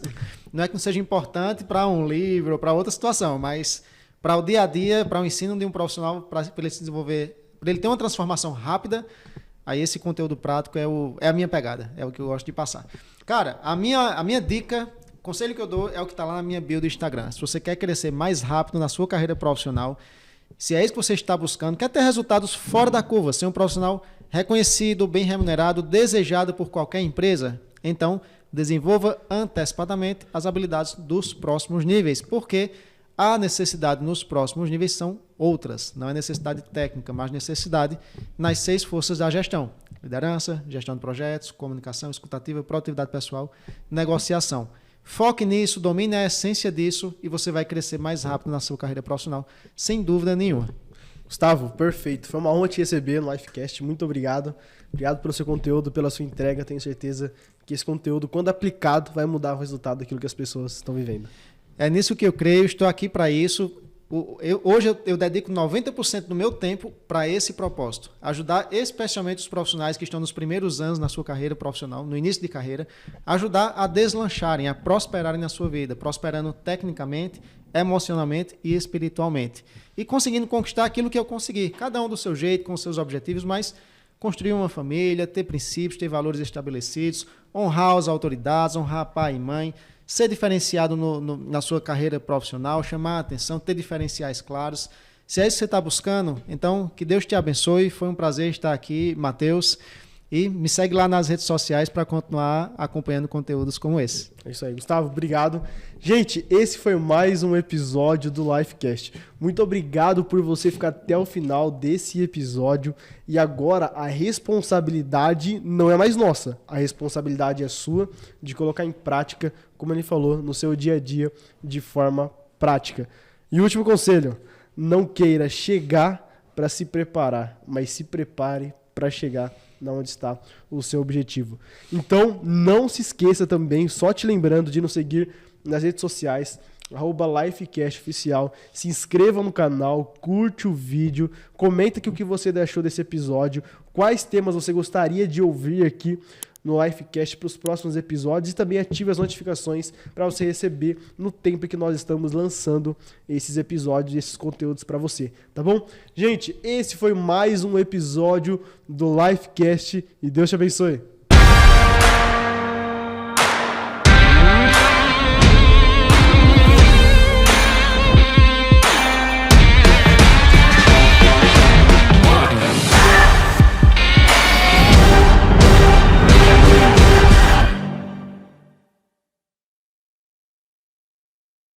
Não é que não seja importante para um livro ou para outra situação, mas para o dia a dia, para o ensino de um profissional, para ele se desenvolver, para ele ter uma transformação rápida, aí esse conteúdo prático é a minha pegada, é o que eu gosto de passar. Cara, a minha dica, o conselho que eu dou é o que está lá na minha bio do Instagram. Se você quer crescer mais rápido na sua carreira profissional, se é isso que você está buscando, quer ter resultados fora da curva, ser um profissional reconhecido, bem remunerado, desejado por qualquer empresa, então desenvolva antecipadamente as habilidades dos próximos níveis, porque a necessidade nos próximos níveis são outras. Não é necessidade técnica, mas necessidade nas 6 forças da gestão. Liderança, gestão de projetos, comunicação, escutativa, produtividade pessoal, negociação. Foque nisso, domine a essência disso e você vai crescer mais rápido na sua carreira profissional, sem dúvida nenhuma. Gustavo, perfeito. Foi uma honra te receber no Lifecast. Muito obrigado. Obrigado pelo seu conteúdo, pela sua entrega. Tenho certeza que esse conteúdo, quando aplicado, vai mudar o resultado daquilo que as pessoas estão vivendo. É nisso que eu creio, estou aqui para isso. Hoje eu dedico 90% do meu tempo para esse propósito. Ajudar especialmente os profissionais que estão nos primeiros anos na sua carreira profissional, no início de carreira, ajudar a deslancharem, a prosperarem na sua vida, prosperando tecnicamente, emocionalmente e espiritualmente. E conseguindo conquistar aquilo que eu consegui, cada um do seu jeito, com os seus objetivos, mas construir uma família, ter princípios, ter valores estabelecidos, honrar as autoridades, honrar pai e mãe, ser diferenciado na sua carreira profissional, chamar a atenção, ter diferenciais claros. Se é isso que você está buscando, então que Deus te abençoe. Foi um prazer estar aqui, Matheus. E me segue lá nas redes sociais para continuar acompanhando conteúdos como esse. É isso aí, Gustavo. Obrigado. Gente, esse foi mais um episódio do Lifecast. Muito obrigado por você ficar até o final desse episódio. E agora a responsabilidade não é mais nossa. A responsabilidade é sua de colocar em prática, como ele falou, no seu dia a dia de forma prática. E último conselho, não queira chegar para se preparar, mas se prepare para chegar onde está o seu objetivo. Então, não se esqueça também, só te lembrando de nos seguir nas redes sociais, @LifecastOficial. Se inscreva no canal, curte o vídeo, comenta aqui o que você achou desse episódio, quais temas você gostaria de ouvir aqui no Lifecast para os próximos episódios e também ative as notificações para você receber no tempo que nós estamos lançando esses episódios, esses conteúdos para você, tá bom? Gente, esse foi mais um episódio do Lifecast e Deus te abençoe.